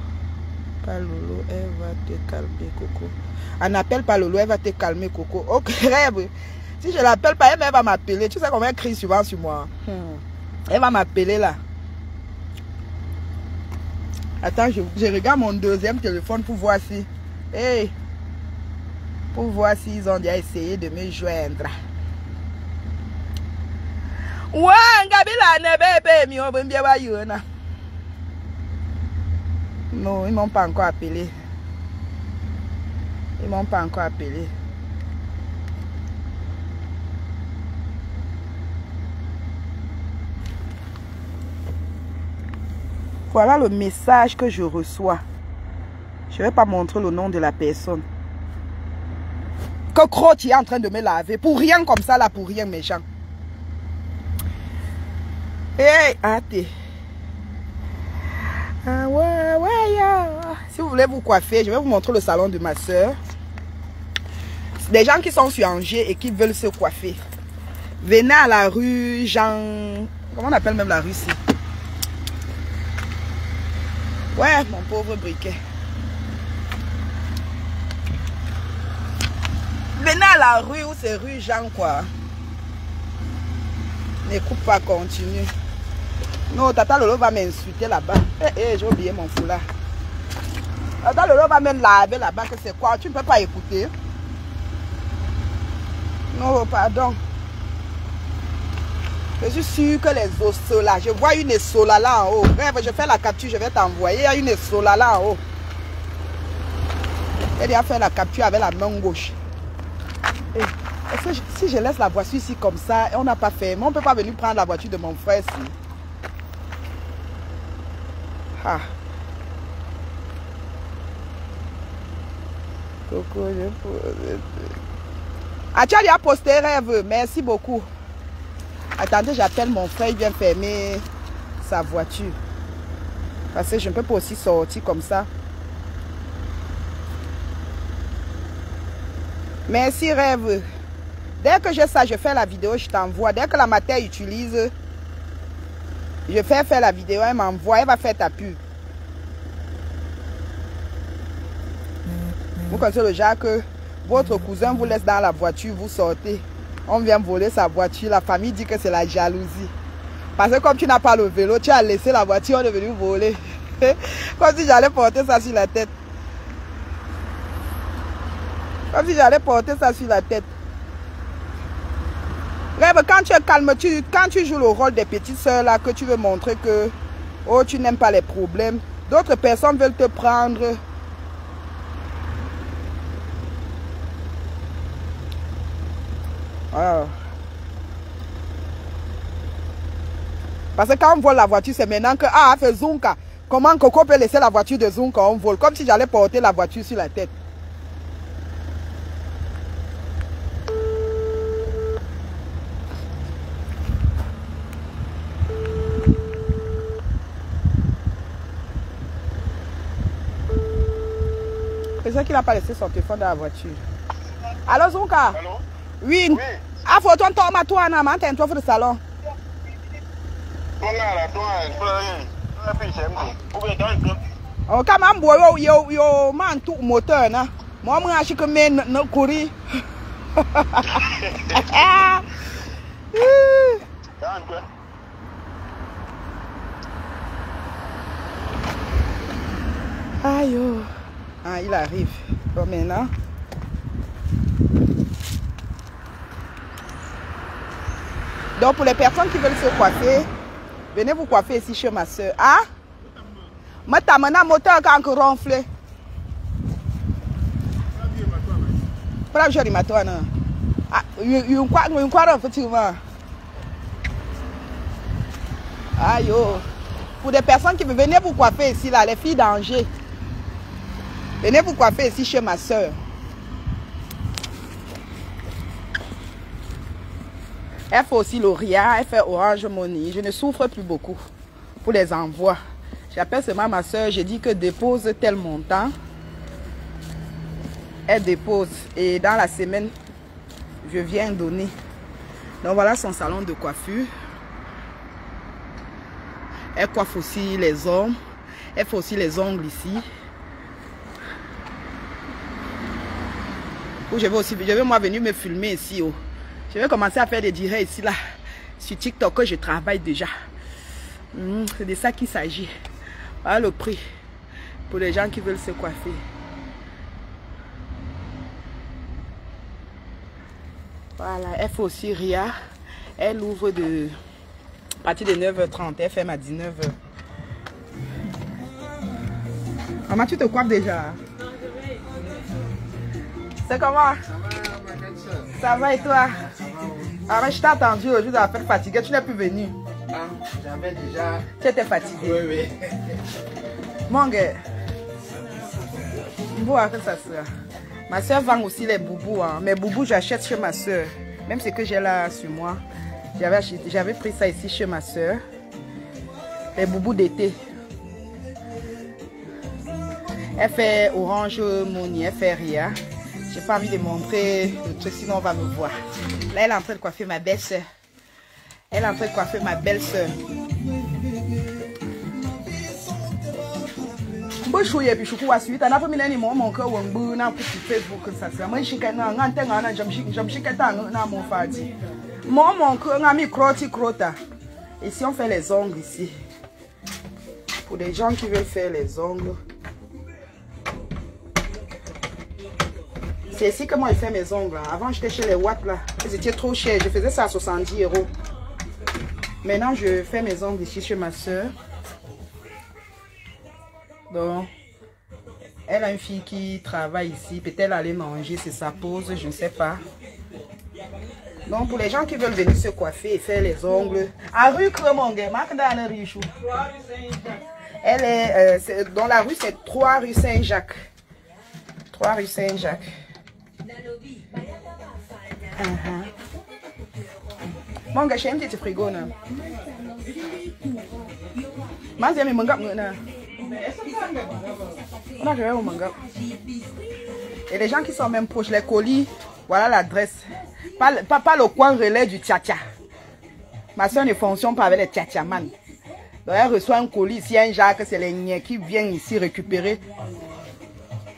pas Lolo, elle va te calmer, Coco. On appelle pas Lolo, elle va te calmer, Coco. Ok, rêve. Si je l'appelle pas, elle va m'appeler. Tu sais comment elle crie souvent sur moi. Elle va m'appeler là. Attends, je regarde mon deuxième téléphone pour voir si... Hey, pour voir s'ils ont déjà essayé de me joindre. Ouais, non, ils m'ont pas encore appelé. Ils m'ont pas encore appelé. Voilà le message que je reçois. Je ne vais pas montrer le nom de la personne. Que Crotte est en train de me laver. Pour rien comme ça, là, pour rien, mes gens. Hey, attends. Ah ouais, ouais. Si vous voulez vous coiffer, je vais vous montrer le salon de ma soeur. Des gens qui sont sur Angers et qui veulent se coiffer. Venez à la rue Jean... Comment on appelle même la rue ici? Ouais, mon pauvre briquet. Venez à la rue où c'est rue Jean, quoi. Ne coupe pas, continue. Non, Tata Lolo va m'insulter là-bas. J'ai oublié mon foulard. Tata Lolo va me laver là-bas, que c'est quoi? Tu ne peux pas écouter. Non, pardon. Je suis sûr que les os là, je vois une sola là en haut. Bref, je fais la capture, je vais t'envoyer. Il y a une sola là en haut. Elle a fait la capture avec la main gauche. Est-ce que si je laisse la voiture ici comme ça, on n'a pas fait. Mais on ne peut pas venir prendre la voiture de mon frère ici. Ah. Coco, ah, tu as déjà posté rêve. Merci beaucoup. Attendez, j'appelle mon frère, il vient fermer sa voiture. Parce que je ne peux pas aussi sortir comme ça. Merci, rêve. Dès que j'ai ça, je fais la vidéo, je t'envoie. Dès que la matière utilise, je fais faire la vidéo, elle m'envoie, elle va faire ta pub. Vous connaissez le genre que votre cousin vous laisse dans la voiture, vous sortez. On vient voler sa voiture. La famille dit que c'est la jalousie. Parce que comme tu n'as pas le vélo, tu as laissé la voiture, on est venu voler. Comme si j'allais porter ça sur la tête. Comme si j'allais porter ça sur la tête. Rêve, quand tu es calme, quand tu joues le rôle des petites sœurs là, que tu veux montrer que oh, tu n'aimes pas les problèmes, d'autres personnes veulent te prendre. Ah. Parce que quand on vole la voiture, c'est maintenant que ah, fait Zunka. Comment Coco peut laisser la voiture de Zunka, on vole? Comme si j'allais porter la voiture sur la tête. C'est ça qu'il n'a pas laissé son téléphone dans la voiture. Allô, Zunka? Allô? Oui. Oui. Ah, faut ton tour à toi, non, t'es un tour de salon. Oh, quand même, yo, man, tout moteur, na. Moi, je suis comme un courir. Aïe, oh. Ah, il arrive. Bon, maintenant. Donc, pour les personnes qui veulent se coiffer, venez vous coiffer ici chez ma soeur. Ah? Je t'ai amené un moteur quand on ronfle. Pourquoi je dis ma toi, non? Ah, you crois effectivement. Aïe, oh. Pour des personnes qui veulent venir vous coiffer ici, là, les filles d'Angers. Venez vous coiffer ici chez ma soeur. Elle fait aussi l'Oria, elle fait Orange Money. Je ne souffre plus beaucoup pour les envois. J'appelle seulement ma soeur, je dis que dépose tel montant. Elle dépose et dans la semaine, je viens donner. Donc voilà son salon de coiffure. Elle coiffe aussi les hommes. Elle fait aussi les ongles ici. Je vais moi venir me filmer ici. Oh. Je vais commencer à faire des directs ici là. Sur TikTok que je travaille déjà. C'est de ça qu'il s'agit. Voilà le prix. Pour les gens qui veulent se coiffer. Voilà. Elle fait aussi Ria. Elle ouvre à partir de 9h30. Elle ferme à 19h. Maman, tu te coiffes déjà? C'est comment? Ça va et toi? Ah, mais je t'ai attendu aujourd'hui à faire fatigué. Tu n'es plus venu. Ah, j'avais déjà... Tu étais fatigué. Oui, oui. Mon gars. Voir que ça sera. Ma soeur vend aussi les boubous. Hein. Mes boubous, j'achète chez ma soeur. Même ce que j'ai là sur moi. J'avais pris ça ici chez ma soeur. Les boubous d'été. Elle fait Orange Money, elle fait Ria. J'ai pas envie de montrer le truc, sinon on va me voir. Là, elle est en train de coiffer ma belle-sœur. Elle est en train de coiffer ma belle-sœur. Moi, je suis puis je suis assis. T'as pas mis les mots, mon cœur, on bouge dans Facebook, ça c'est. Moi, je suis quand on entend, j'aime quand mon fadi. Moi, mon cœur, on a mis crota. Ici, on fait les ongles ici. Pour les gens qui veulent faire les ongles. C'est ici que moi je fais mes ongles. Avant j'étais chez les Watts là. C'était trop cher. Je faisais ça à 70 €. Maintenant je fais mes ongles ici chez ma soeur. Donc elle a une fille qui travaille ici. Peut-être aller manger, c'est sa pause, je ne sais pas. Donc pour les gens qui veulent venir se coiffer et faire les ongles. À rue Cremongue, marque dans le Richou. Elle est dans la rue, c'est 3 rue Saint-Jacques. 3 rue Saint-Jacques. Mon gars, j'ai un petit frigo. Et les gens qui sont même proches, les colis, voilà l'adresse. Pas le coin relais du tcha-tcha. Ma soeur ne fonctionne pas avec les tcha-tcha-man. Donc elle reçoit un colis ici, un Jacques, c'est les niais qui viennent ici récupérer.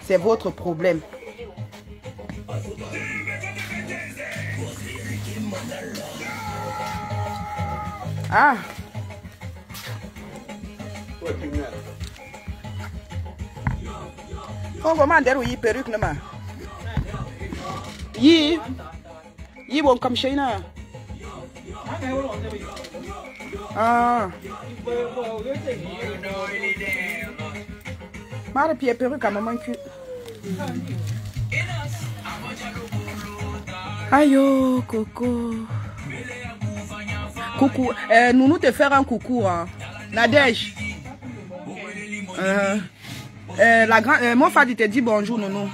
C'est votre problème. Ah. On va demander où il perruque, non? Yi bon comme chez nous. Ah. Mara pied perruque à maman cul. Ayo, Coco. Coucou. Nous te faire un coucou, hein. Nadège. La grande, mon fadi te dit bonjour, Nounou.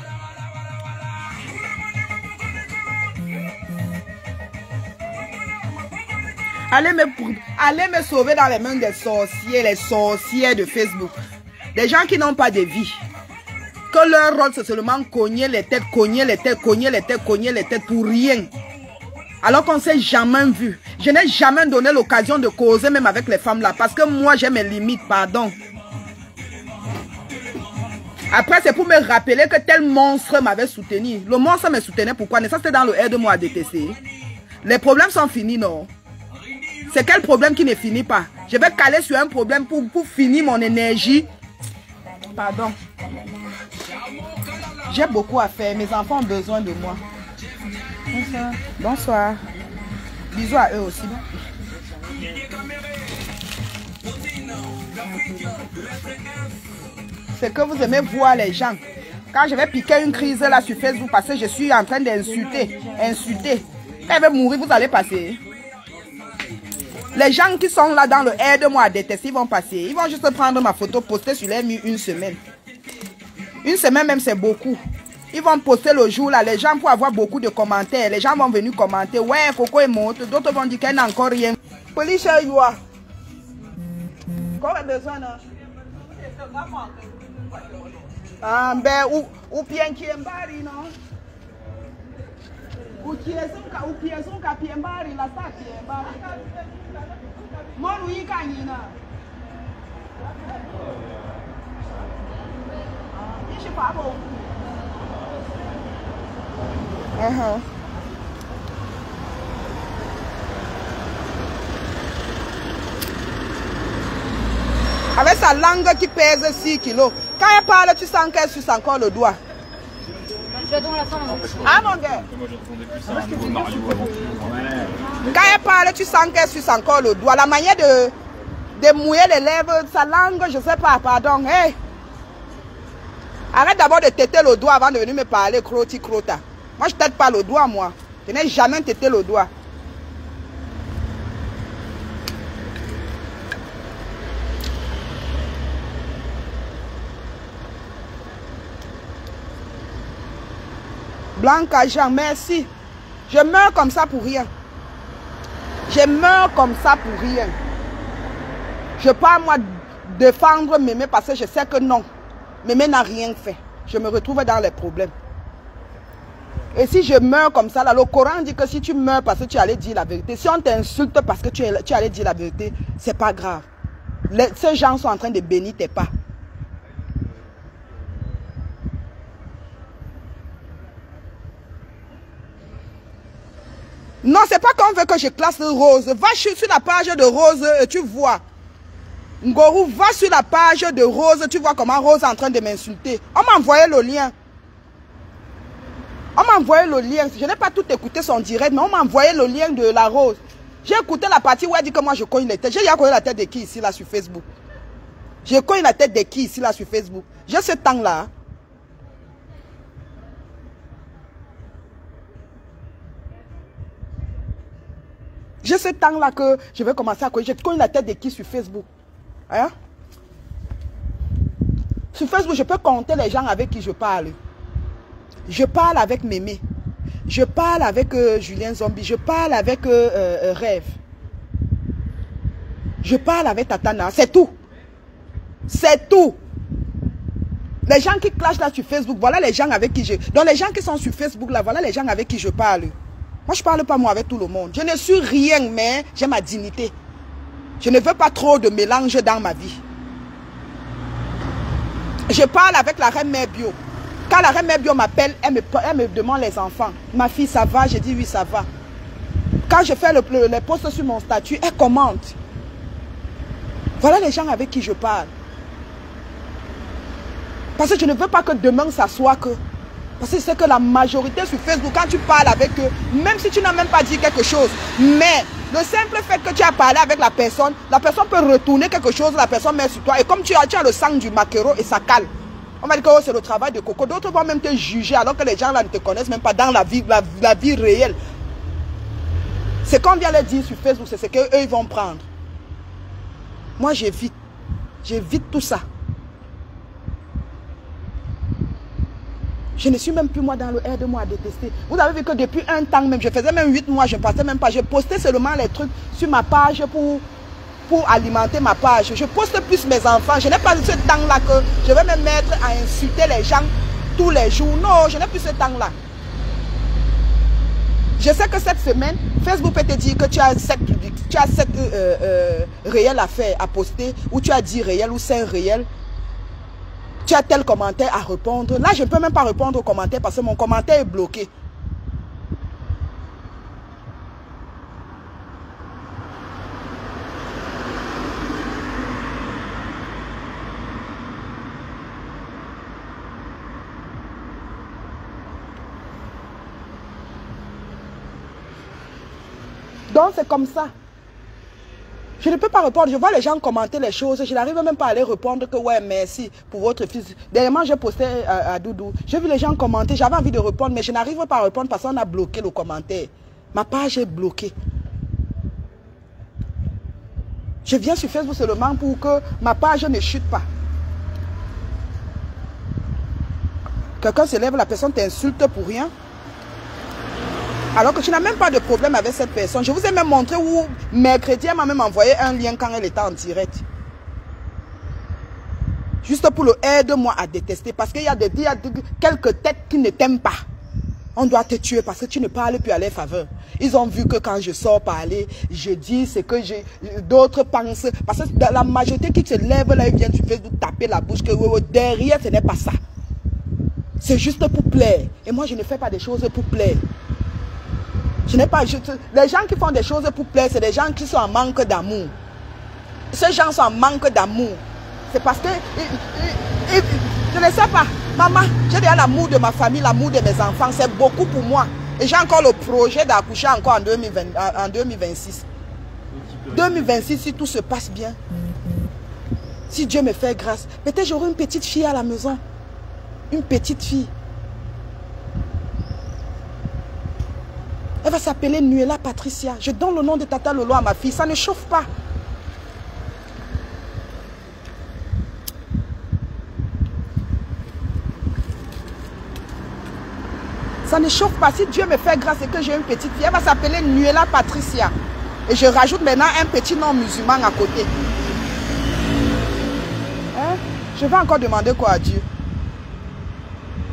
Allez me sauver dans les mains des sorciers, les sorcières de Facebook. Des gens qui n'ont pas de vie. Que leur rôle, c'est seulement cogner les têtes, cogner les têtes, cogner les têtes, cogner les têtes pour rien. Alors qu'on ne s'est jamais vu. Je n'ai jamais donné l'occasion de causer même avec les femmes là. Parce que moi, j'ai mes limites, pardon. Après, c'est pour me rappeler que tel monstre m'avait soutenu. Le monstre me soutenait pourquoi? Ça, c'était dans le aide-moi à détester. Les problèmes sont finis, non? C'est quel problème qui ne finit pas? Je vais caler sur un problème pour finir mon énergie. Pardon. J'ai beaucoup à faire. Mes enfants ont besoin de moi. Bonsoir. Bonsoir. Bisous à eux aussi. C'est que vous aimez voir les gens. Quand je vais piquer une crise là sur Facebook parce que je suis en train d'insulter. Quand elle va mourir, vous allez passer. Les gens qui sont là dans le aide-moi à détester, ils vont passer. Ils vont juste prendre ma photo, poster sur les murs une semaine. Une semaine même, c'est beaucoup. Ils vont poster le jour là, les gens pour avoir beaucoup de commentaires. Les gens vont venir commenter. Ouais, Coco est morte. D'autres vont dire qu'elle n'a encore rien. Police, Yoa. Quoi a besoin, non? Ah, ben, ou bien qui est mbari, non? Ou qui est son capier mbari, la sac qui est mbari. Mon oui, kanina. Je sais pas beaucoup. Avec sa langue qui pèse 6 kilos. Quand elle parle, tu sens qu'elle suce encore le doigt. Ah mon gars. Quand elle parle, tu sens qu'elle suce encore le doigt. La manière de mouiller les lèvres, sa langue, je sais pas, pardon. Hey. Arrête d'abord de têter le doigt avant de venir me parler, croti crota. Moi, je ne tête pas le doigt, moi. Je n'ai jamais têté le doigt. Blanca Jean, merci. Je meurs comme ça pour rien. Je meurs comme ça pour rien. Je ne peux pas, moi, défendre Mémé parce que je sais que non. Mémé n'a rien fait. Je me retrouve dans les problèmes. Et si je meurs comme ça, là, le Coran dit que si tu meurs parce que tu allais dire la vérité, si on t'insulte parce que tu allais dire la vérité, c'est pas grave. Ces gens sont en train de bénir tes pas. Non, c'est pas qu'on veut que je classe Rose. Va sur la page de Rose et tu vois. Ngorou, va sur la page de Rose, tu vois comment Rose est en train de m'insulter. On m'a envoyé le lien. On m'a envoyé le lien. Je n'ai pas tout écouté son direct, mais on m'a envoyé le lien de la Rose. J'ai écouté la partie où elle dit que moi je cogne les têtes. J'ai déjà connu la tête de qui ici là sur Facebook? Je cogne la tête de qui ici là sur Facebook? J'ai ce temps-là. J'ai ce temps-là que je vais commencer à connaître. Je connais la tête de qui sur Facebook? Hein? Sur Facebook, je peux compter les gens avec qui je parle. Je parle avec Mémé. Je parle avec Julien Zombie. Je parle avec Rêve. Je parle avec Tatana. C'est tout. C'est tout. Les gens qui clashent là sur Facebook, voilà les gens avec qui je... Donc les gens qui sont sur Facebook là, voilà les gens avec qui je parle. Moi, je ne parle pas moi avec tout le monde. Je ne suis rien, mais j'ai ma dignité. Je ne veux pas trop de mélange dans ma vie. Je parle avec la reine Mère Bio. Quand la reine Mère Bio m'appelle, elle me demande les enfants. Ma fille, ça va? Je dis oui, ça va. Quand je fais les posts sur mon statut, elle commente. Voilà les gens avec qui je parle. Parce que je ne veux pas que demain ça soit que... Parce que c'est que la majorité sur Facebook, quand tu parles avec eux, même si tu n'as même pas dit quelque chose, mais le simple fait que tu as parlé avec la personne peut retourner quelque chose, la personne met sur toi. Et comme tu as le sang du maquereau et ça cale. On va dire que oh, c'est le travail de Coco. D'autres vont même te juger alors que les gens là ne te connaissent même pas dans la vie réelle. C'est qu'on vient leur dire sur Facebook, c'est ce qu'eux ils vont prendre. Moi j'évite. J'évite tout ça. Je ne suis même plus moi dans le aide-moi à détester. Vous avez vu que depuis un temps même, je faisais même 8 mois, je ne passais même pas. Je postais seulement les trucs sur ma page pour alimenter ma page. Je poste plus mes enfants. Je n'ai pas ce temps-là que je vais me mettre à insulter les gens tous les jours. Non, je n'ai plus ce temps-là. Je sais que cette semaine, Facebook peut te dire que tu as 7 réels à faire, à poster, ou tu as 10 réels ou 5 réels. Tu as tel commentaire à répondre. Là, je ne peux même pas répondre aux commentaires parce que mon commentaire est bloqué. Donc, c'est comme ça. Je ne peux pas répondre. Je vois les gens commenter les choses. Je n'arrive même pas à les répondre que ouais, merci pour votre fils. Dernièrement, j'ai posté à Doudou. J'ai vu les gens commenter. J'avais envie de répondre, mais je n'arrive pas à répondre parce qu'on a bloqué le commentaire. Ma page est bloquée. Je viens sur Facebook seulement pour que ma page ne chute pas. Quelqu'un se lève, la personne t'insulte pour rien. Alors que tu n'as même pas de problème avec cette personne. Je vous ai même montré où mercredi, elle m'a même envoyé un lien quand elle était en direct. Juste pour le aide-moi à détester. Parce qu'il y a quelques têtes qui ne t'aiment pas. On doit te tuer parce que tu ne parles plus à leur faveur. Ils ont vu que quand je sors parler, je dis ce que d'autres pensent. Parce que la majorité qui se lève là, ils viennent sur Facebook taper la bouche. Que derrière, ce n'est pas ça. C'est juste pour plaire. Et moi, je ne fais pas des choses pour plaire. Je n'ai pas, les gens qui font des choses pour plaire, c'est des gens qui sont en manque d'amour. Ces gens sont en manque d'amour. C'est parce que, je ne sais pas, maman, j'ai déjà l'amour de ma famille, l'amour de mes enfants, c'est beaucoup pour moi. Et j'ai encore le projet d'accoucher encore en 2026. 2026, si tout se passe bien, si Dieu me fait grâce, peut-être j'aurai une petite fille à la maison. Une petite fille. Elle va s'appeler Nuela Patricia. Je donne le nom de Tata Lolo à ma fille. Ça ne chauffe pas. Ça ne chauffe pas. Si Dieu me fait grâce et que j'ai une petite fille, elle va s'appeler Nuela Patricia. Et je rajoute maintenant un petit nom musulman à côté. Hein? Je vais encore demander quoi à Dieu?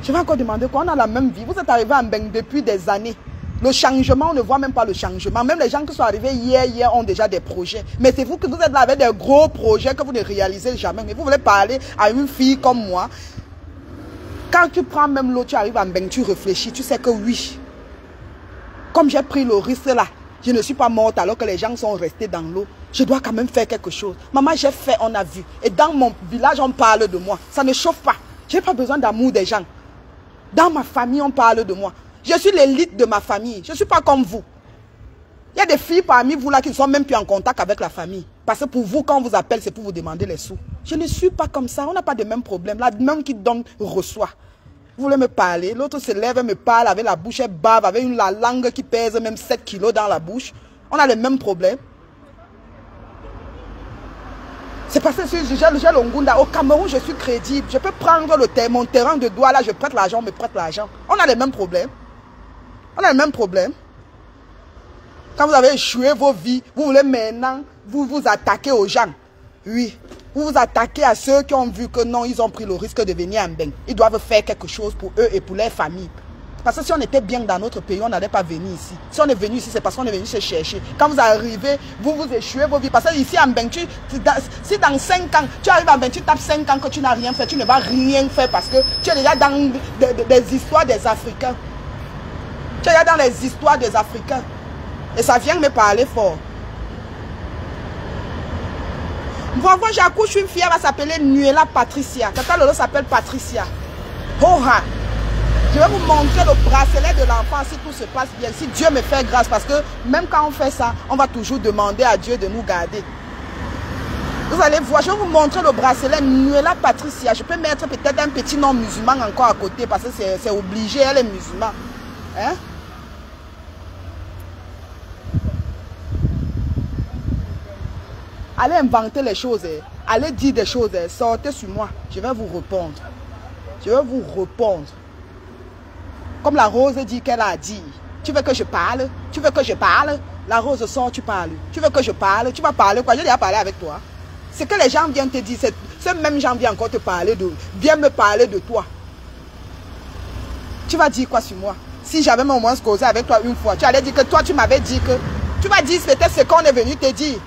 Je vais encore demander quoi? On a la même vie. Vous êtes arrivé à Mbeng depuis des années. Le changement, on ne voit même pas le changement. Même les gens qui sont arrivés hier ont déjà des projets. Mais c'est vous que vous êtes là avec des gros projets que vous ne réalisez jamais. Mais vous voulez parler à une fille comme moi. Quand tu prends même l'eau, tu arrives à Mbeng, tu réfléchis, tu sais que oui. Comme j'ai pris le risque là, je ne suis pas morte alors que les gens sont restés dans l'eau. Je dois quand même faire quelque chose. Maman, j'ai fait, on a vu. Et dans mon village, on parle de moi. Ça ne chauffe pas. Je n'ai pas besoin d'amour des gens. Dans ma famille, on parle de moi. Je suis l'élite de ma famille. Je ne suis pas comme vous. Il y a des filles parmi vous là qui ne sont même plus en contact avec la famille. Parce que pour vous, quand on vous appelle, c'est pour vous demander les sous. Je ne suis pas comme ça. On n'a pas de même problème. La même qui donne, reçoit. Vous voulez me parler. L'autre se lève et me parle avec la bouche, elle bave, avec la langue qui pèse même 7 kilos dans la bouche. On a les mêmes problèmes. C'est parce que j'ai le Ngunda. Au Cameroun, je suis crédible. Je peux prendre mon terrain de doigt là, je prête l'argent, on me prête l'argent. On a les mêmes problèmes. On a le même problème. Quand vous avez échoué vos vies, vous voulez maintenant vous attaquer aux gens. Oui. Vous vous attaquez à ceux qui ont vu que non, ils ont pris le risque de venir à Mbeng. Ils doivent faire quelque chose pour eux et pour leurs familles. Parce que si on était bien dans notre pays, on n'allait pas venir ici. Si on est venu ici, c'est parce qu'on est venu se chercher. Quand vous arrivez, vous échouez vos vies. Parce que ici à Mbeng, si dans 5 ans, tu arrives à Mbeng, tu tapes 5 ans que tu n'as rien fait, tu ne vas rien faire parce que tu es déjà dans des histoires des Africains. Tu es dans les histoires des Africains. Et ça vient me parler fort. Vraiment, j'accouche une fille, elle va s'appeler Nuela Patricia. Tata Lolo s'appelle Patricia. Hoha. Je vais vous montrer le bracelet de l'enfant si tout se passe bien. Si Dieu me fait grâce. Parce que même quand on fait ça, on va toujours demander à Dieu de nous garder. Vous allez voir, je vais vous montrer le bracelet Nuela Patricia. Je peux mettre peut-être un petit nom musulman encore à côté. Parce que c'est obligé, elle est musulmane. Hein? Allez inventer les choses. Allez dire des choses. Sortez sur moi. Je vais vous répondre. Je vais vous répondre. Comme la rose dit qu'elle a dit. Tu veux que je parle? Tu veux que je parle? La rose sort, tu parles. Tu veux que je parle? Tu vas parler quoi? J'ai déjà parlé avec toi. Ce que les gens viennent te dire, ces mêmes gens viennent encore te parler de... Viennent me parler de toi. Tu vas dire quoi sur moi? Si j'avais au moins causé avec toi une fois, tu allais dire que toi, tu m'avais dit que... Tu vas dire peut-être ce qu'on est venu te dire.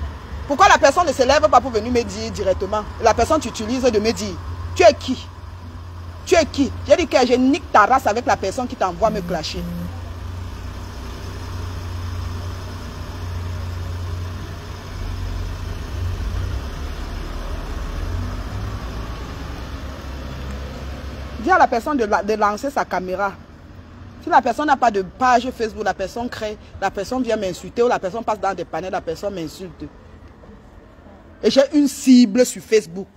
Pourquoi la personne ne se lève pas pour venir me dire directement? La personne tu utilises de me dire. Tu es qui? Tu es qui? J'ai dit que je nique ta race avec la personne qui t'envoie me clasher. Dis à la personne de lancer sa caméra. Si la personne n'a pas de page Facebook, la personne crée, la personne vient m'insulter ou la personne passe dans des panels, la personne m'insulte. Et j'ai une cible sur Facebook.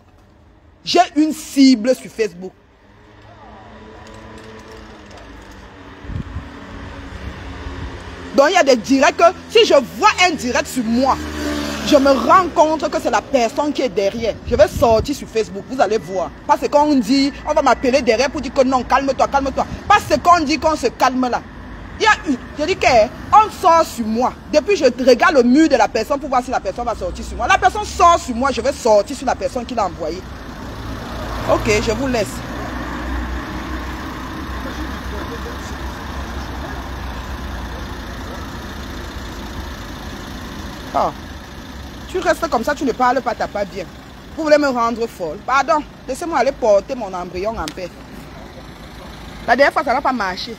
J'ai une cible sur Facebook. Donc il y a des directs que si je vois un direct sur moi, je me rends compte que c'est la personne qui est derrière. Je vais sortir sur Facebook, vous allez voir. Parce qu'on dit, on va m'appeler derrière pour dire que non, calme-toi, calme-toi. Parce qu'on dit qu'on se calme là. Il y a eu, je dis qu'on sort sur moi. Depuis, je regarde le mur de la personne pour voir si la personne va sortir sur moi. La personne sort sur moi, je vais sortir sur la personne qui l'a envoyé. Ok, je vous laisse. Oh. Tu restes comme ça, tu ne parles pas, t'as pas bien. Vous voulez me rendre folle. Pardon, laissez-moi aller porter mon embryon en paix. La dernière fois, ça ne va pas marcher.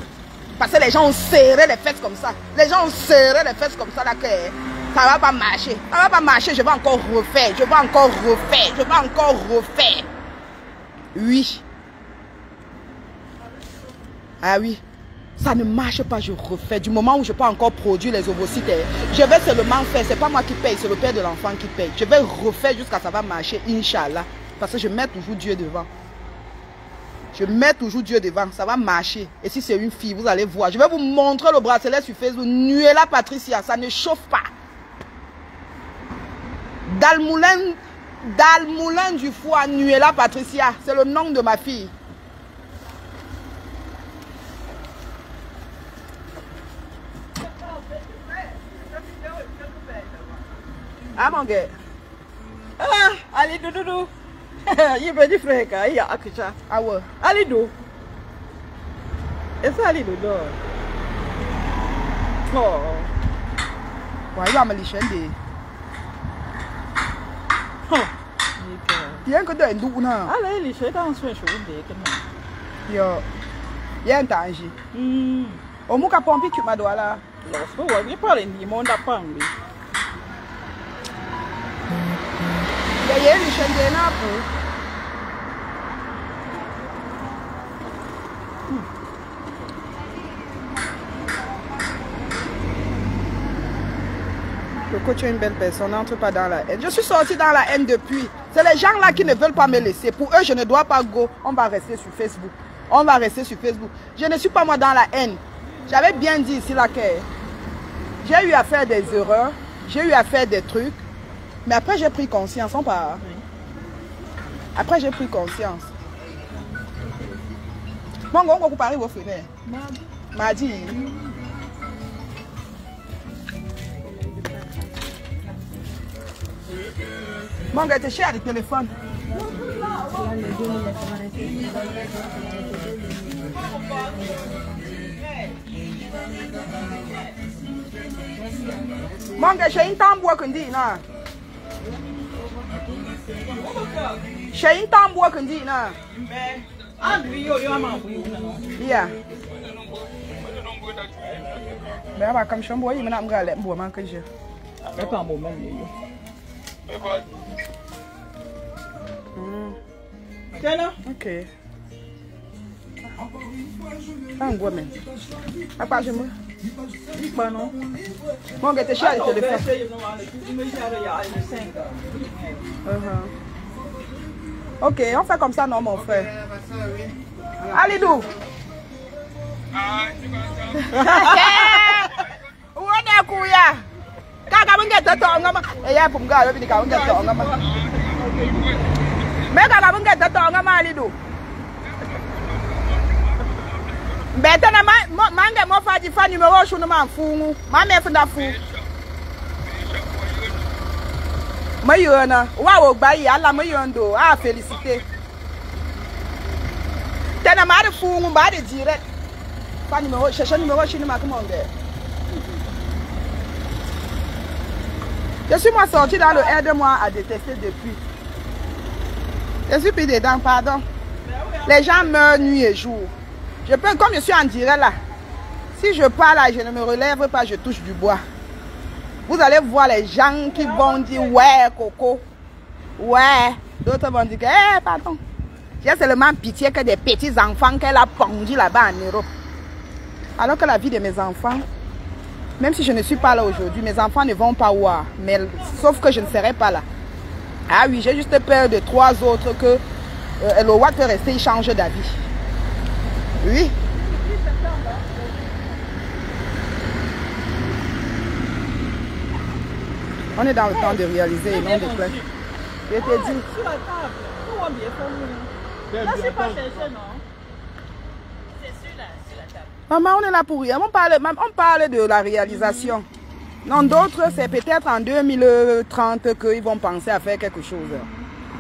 Parce que les gens ont serré les fesses comme ça. Les gens ont serré les fesses comme ça là que ça ne va pas marcher. Ça ne va pas marcher, je vais encore refaire. Je vais encore refaire. Je vais encore refaire. Oui. Ah oui. Ça ne marche pas, je refais. Du moment où je peux encore produire les ovocytes, je vais seulement faire. Ce n'est pas moi qui paye, c'est le père de l'enfant qui paye. Je vais refaire jusqu'à ce que ça va marcher, Inch'Allah. Parce que je mets toujours Dieu devant. Je mets toujours Dieu devant, ça va marcher. Et si c'est une fille, vous allez voir. Je vais vous montrer le bracelet sur Facebook. Nuela Patricia, ça ne chauffe pas. Dalmoulin du foie, Nuela Patricia. C'est le nom de ma fille. Ah mon gars. Ah, allez, doudou. Il veut dire frère, il y a Akicha. Ah ouais. Allez, dou. Et ça, allez, doudou. Oh. Ouais, il va me licher des. Il y a un peu de ndou na. Allez, les chèques en soin chaud des Yo. Il y a un danger. Au mou ka pompi tu m'as doit là. Lorsque vous voyez pas les monde à prendre. Il y a une chaîne de nappe. Coco, tu es une belle personne, n'entre pas dans la haine. Je suis sortie dans la haine depuis. C'est les gens là qui ne veulent pas me laisser. Pour eux, je ne dois pas go. On va rester sur Facebook. On va rester sur Facebook. Je ne suis pas moi dans la haine. J'avais bien dit ici là que j'ai eu à faire des erreurs. J'ai eu à faire des trucs. Mais après, j'ai pris conscience. On part. Après, j'ai pris conscience. Bon, on va comparer vos frères. Mardi. Mon gars, t'es cher avec le téléphone. Mon gars, j'ai une tambour qu'on dit, non? J'ai une tambour qu'on dit, non? Yeah. Ben, bah, comme je suis un boy, il m'a dit que je suis un boy. Tiens là. Ok. Un gros même. À part je me. Pas non. Mon gars, t'es cher le téléphone. Ok, on fait comme ça, non, mon frère. Allez, d'où? Où est-ce que ya? Kaka bunga tatonga ma. Eya pumga lo bini ka bunga tatonga ma. Me kaka bunga tatonga ma ali d'où? Bete na mange mo faji fa numéro shunu ma mfungu. Ma me funda fu. Mayona, wa wo gba yi ala mayondo. Ah félicité. Tena ma de fungu ba de direct. Fa numéro, cherche numéro shunu ma comment gars. Je suis moi sorti dans le aide-moi à détester depuis. Je suis pris dedans, pardon. Les gens meurent nuit et jour. Je peux, comme je suis en direct là, si je parle là, je ne me relève pas, je touche du bois. Vous allez voir les gens qui vont dire ouais, Coco. Ouais. D'autres vont dire que, pardon. J'ai seulement pitié que des petits enfants qu'elle a pendus là-bas en Europe. Alors que la vie de mes enfants, même si je ne suis pas là aujourd'hui, mes enfants ne vont pas voir. Mais, sauf que je ne serai pas là. Ah oui, j'ai juste peur de 3 autres que Elowa peut rester et changer d'avis. Oui. On est dans le temps de réaliser et non de plaire. Je t'ai dit. Sur la table. Où on bien fait? Là, c'est pas cherché, non? C'est sur la table. Maman, on est là pour rien. On parle de la réalisation. Non, d'autres, c'est peut-être en 2030 qu'ils vont penser à faire quelque chose.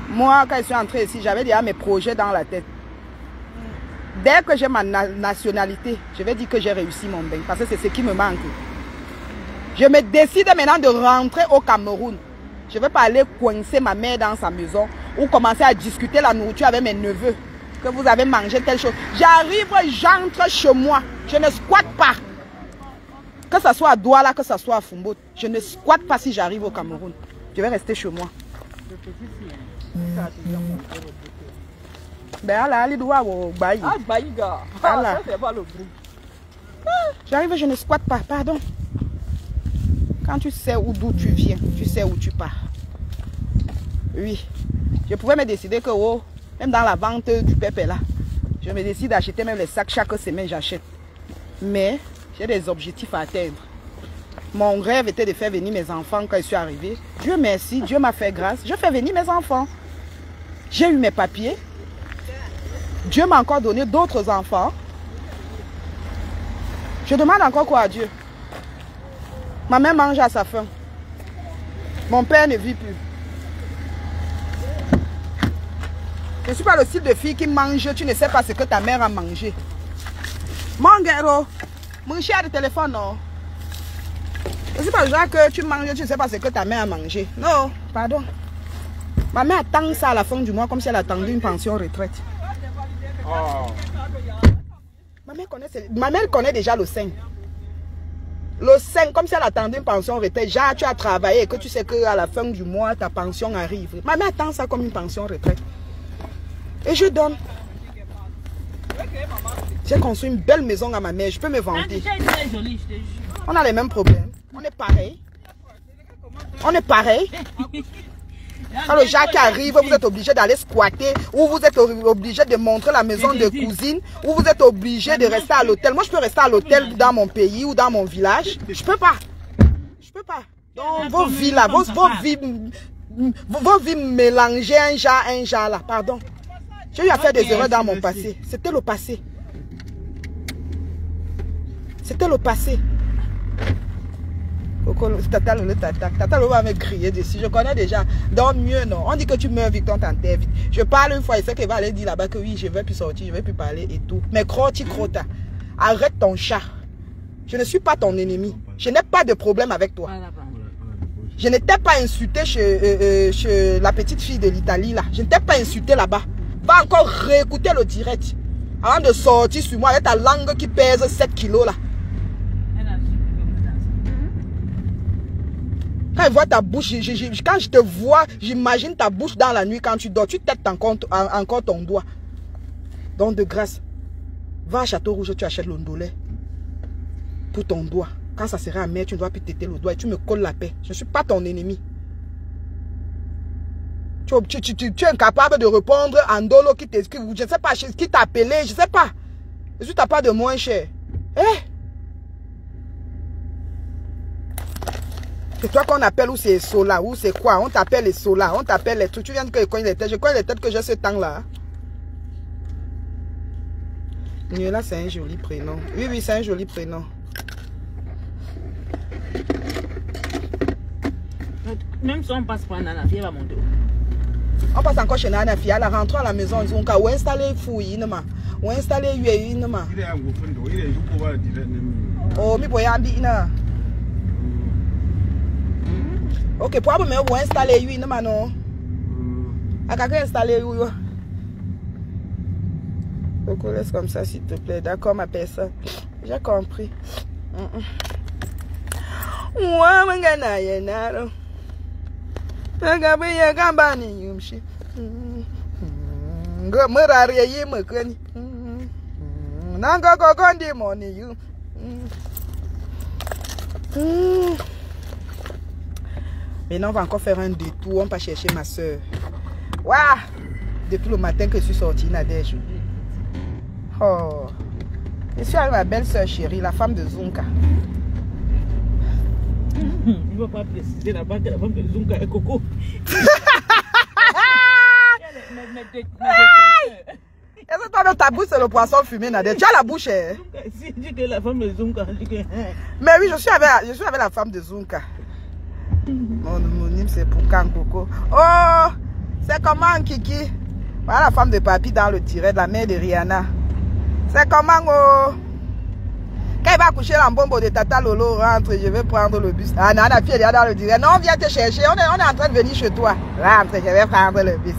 Moi, quand je suis entrée ici, j'avais déjà mes projets dans la tête. Dès que j'ai ma nationalité, je vais dire que j'ai réussi mon bain. Parce que c'est ce qui me manque. Je me décide maintenant de rentrer au Cameroun. Je ne vais pas aller coincer ma mère dans sa maison ou commencer à discuter la nourriture avec mes neveux. Que vous avez mangé telle chose. J'arrive, j'entre chez moi. Je ne squatte pas. Que ce soit à Douala, que ce soit à Fumbo. Je ne squatte pas si j'arrive au Cameroun. Je vais rester chez moi. Ben là, les doigts au bailli. Ah, bailli, gars. Voilà. Ça fait pas le bruit. J'arrive, je ne squatte pas, pardon. Quand tu sais d'où tu viens, tu sais où tu pars. Oui. Je pouvais me décider que, oh, même dans la vente du pépé là, je me décide d'acheter même les sacs chaque semaine, j'achète. Mais j'ai des objectifs à atteindre. Mon rêve était de faire venir mes enfants quand je suis arrivée. Dieu merci, Dieu m'a fait grâce. Je fais venir mes enfants. J'ai eu mes papiers. Dieu m'a encore donné d'autres enfants. Je demande encore quoi à Dieu? Ma mère mange à sa faim. Mon père ne vit plus. Je ne suis pas le style de fille qui mange, tu ne sais pas ce que ta mère a mangé. Mon guerre, mon chien de téléphone, non. Je ne suis pas le genre que tu manges, tu ne sais pas ce que ta mère a mangé. Non, pardon. Ma mère attend ça à la fin du mois comme si elle attendait une pension retraite. Oh. Ma mère connaît déjà le sein. Le sein, comme si elle attendait une pension retraite. Genre, tu as travaillé et que tu sais qu'à la fin du mois, ta pension arrive. Ma mère attend ça comme une pension retraite. Et je donne. J'ai construit une belle maison à ma mère. Je peux me vanter. On a les mêmes problèmes. On est pareil. On est pareil. Quand le Jacques arrive, vous êtes obligé d'aller squatter, ou vous êtes obligé de montrer la maison de cousine, ou vous êtes obligé de rester à l'hôtel. Moi, je peux rester à l'hôtel dans mon pays ou dans mon village. Je peux pas. Je peux pas. Donc, vos vies là, vos vies mélangées un genre là, pardon. J'ai eu à faire des erreurs dans mon passé. C'était le passé. C'était le passé. Tata va me crier dessus. Je connais déjà. Donc mieux non. On dit que tu meurs vite, on t'enterre vite. Je parle une fois, il sait qu'elle va aller dire là-bas que oui, je ne vais plus sortir, je ne vais plus parler et tout. Mais crota, arrête ton chat. Je ne suis pas ton ennemi. Je n'ai pas de problème avec toi. Je ne t'ai pas insulté chez la petite fille de l'Italie là. Je ne t'ai pas insulté là-bas. Va encore réécouter le direct. Avant de sortir sur moi avec ta langue qui pèse 7 kilos là. Quand je vois ta bouche, quand je te vois, j'imagine ta bouche dans la nuit quand tu dors. Tu têtes encore ton doigt. Donc de grâce, va à Château Rouge, tu achètes l'ondolé pour ton doigt. Quand ça sera amer, tu ne dois plus têter le doigt et tu me colles la paix. Je ne suis pas ton ennemi. Tu es incapable de répondre à Ndolo qui t'écrit. Je ne sais pas qui t'a appelé, je ne sais pas. Je suis ta part de moins cher. C'est toi qu'on appelle ou c'est Sola, ou c'est quoi? On t'appelle les Sola, on t'appelle les trucs. Tu viens de connaître les têtes. Je connais les têtes que j'ai ce temps-là. Là, c'est un joli prénom. Oui, oui, c'est un joli prénom. Même si on passe par Nana, elle va monter. On passe encore chez Nana Fia, elle rentre à la maison, ils ont qu'à ou installer fouille, ou installer huile, oh, mi boya ambi na. Ok, pour me ou installer huile, non. À quelqu'un installer huile. Donc laisse comme ça s'il te plaît, d'accord ma personne. J'ai compris. Ouais, mon gars, n'a maintenant on va encore faire un détour, on va chercher ma soeur. Waouh! Depuis le matin que je suis sortie, Nadège. Oh, je suis avec ma belle-soeur chérie, la femme de Zunka. Il ne va pas préciser là-bas que la femme de Zunka est Coco. Est-ce que toi, dans ta bouche, c'est le poisson fumé, Nadège? Tu as la bouche, hein? Si dit que la femme de Zunka, dit que... Mais oui, je suis avec la femme de Zunka. Mon homonyme, c'est pour quand, Coco? Oh, c'est comment, Kiki? Voilà la femme de papy dans le direct, la mère de Rihanna. C'est comment, oh? Quand il va coucher l'embombo de Tata Lolo rentre, je vais prendre le bus. Ah non, la fille est là dans le direct. Non, viens te chercher. On est en train de venir chez toi. Rentre, je vais prendre le bus.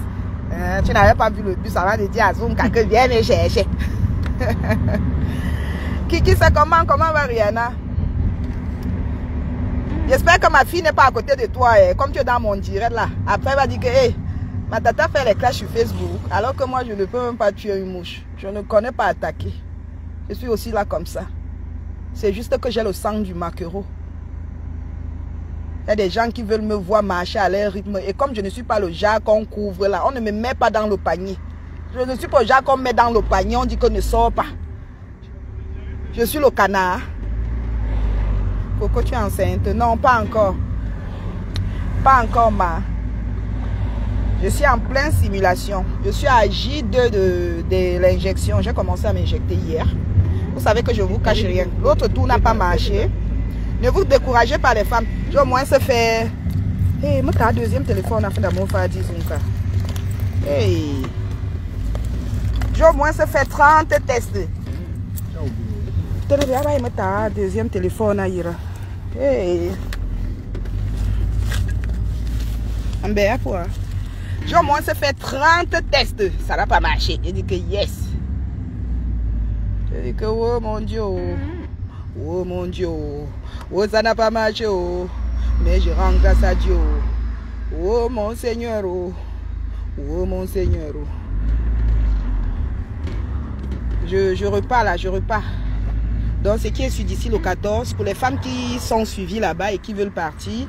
Tu n'avais pas vu le bus avant de dire à Zunka que viens me chercher. Kiki, c'est comment? Comment va Rihanna? J'espère que ma fille n'est pas à côté de toi. Comme tu es dans mon direct là. Après, elle va dire que hey, ma tata fait les clashs sur Facebook. Alors que moi, je ne peux même pas tuer une mouche. Je ne connais pas attaquer. Je suis aussi là comme ça. C'est juste que j'ai le sang du maquereau. Il y a des gens qui veulent me voir marcher à leur rythme. Et comme je ne suis pas le genre qu'on couvre là, on ne me met pas dans le panier. Je ne suis pas le genre qu'on met dans le panier, on dit qu'on ne sort pas. Je suis le canard. Coco, tu es enceinte? Non, pas encore. Pas encore, ma. Je suis en pleine simulation. Je suis à J2 de l'injection. J'ai commencé à m'injecter hier. Vous savez que je ne vous cache rien. L'autre tour n'a pas marché. Ne vous découragez pas les femmes. J'ai au moins se faire... Hey, moi, t'as un deuxième téléphone afin d'amour faire 10 Zunka. Hey. J'ai au moins se faire 30 tests. T'as un deuxième téléphone à Ira. Hey. Un bé pour. J'ai au moins se fait 30 tests. Ça n'a pas marché. Je dis que yes. Je dis que oh mon Dieu. Oh mon Dieu. Oh ça n'a pas marché. Oh. Mais je rends grâce à Dieu. Oh mon Seigneur. Oh mon Seigneur. Je repars là. Je repars. Donc ce qui est d'ici le 14. Pour les femmes qui sont suivies là-bas et qui veulent partir.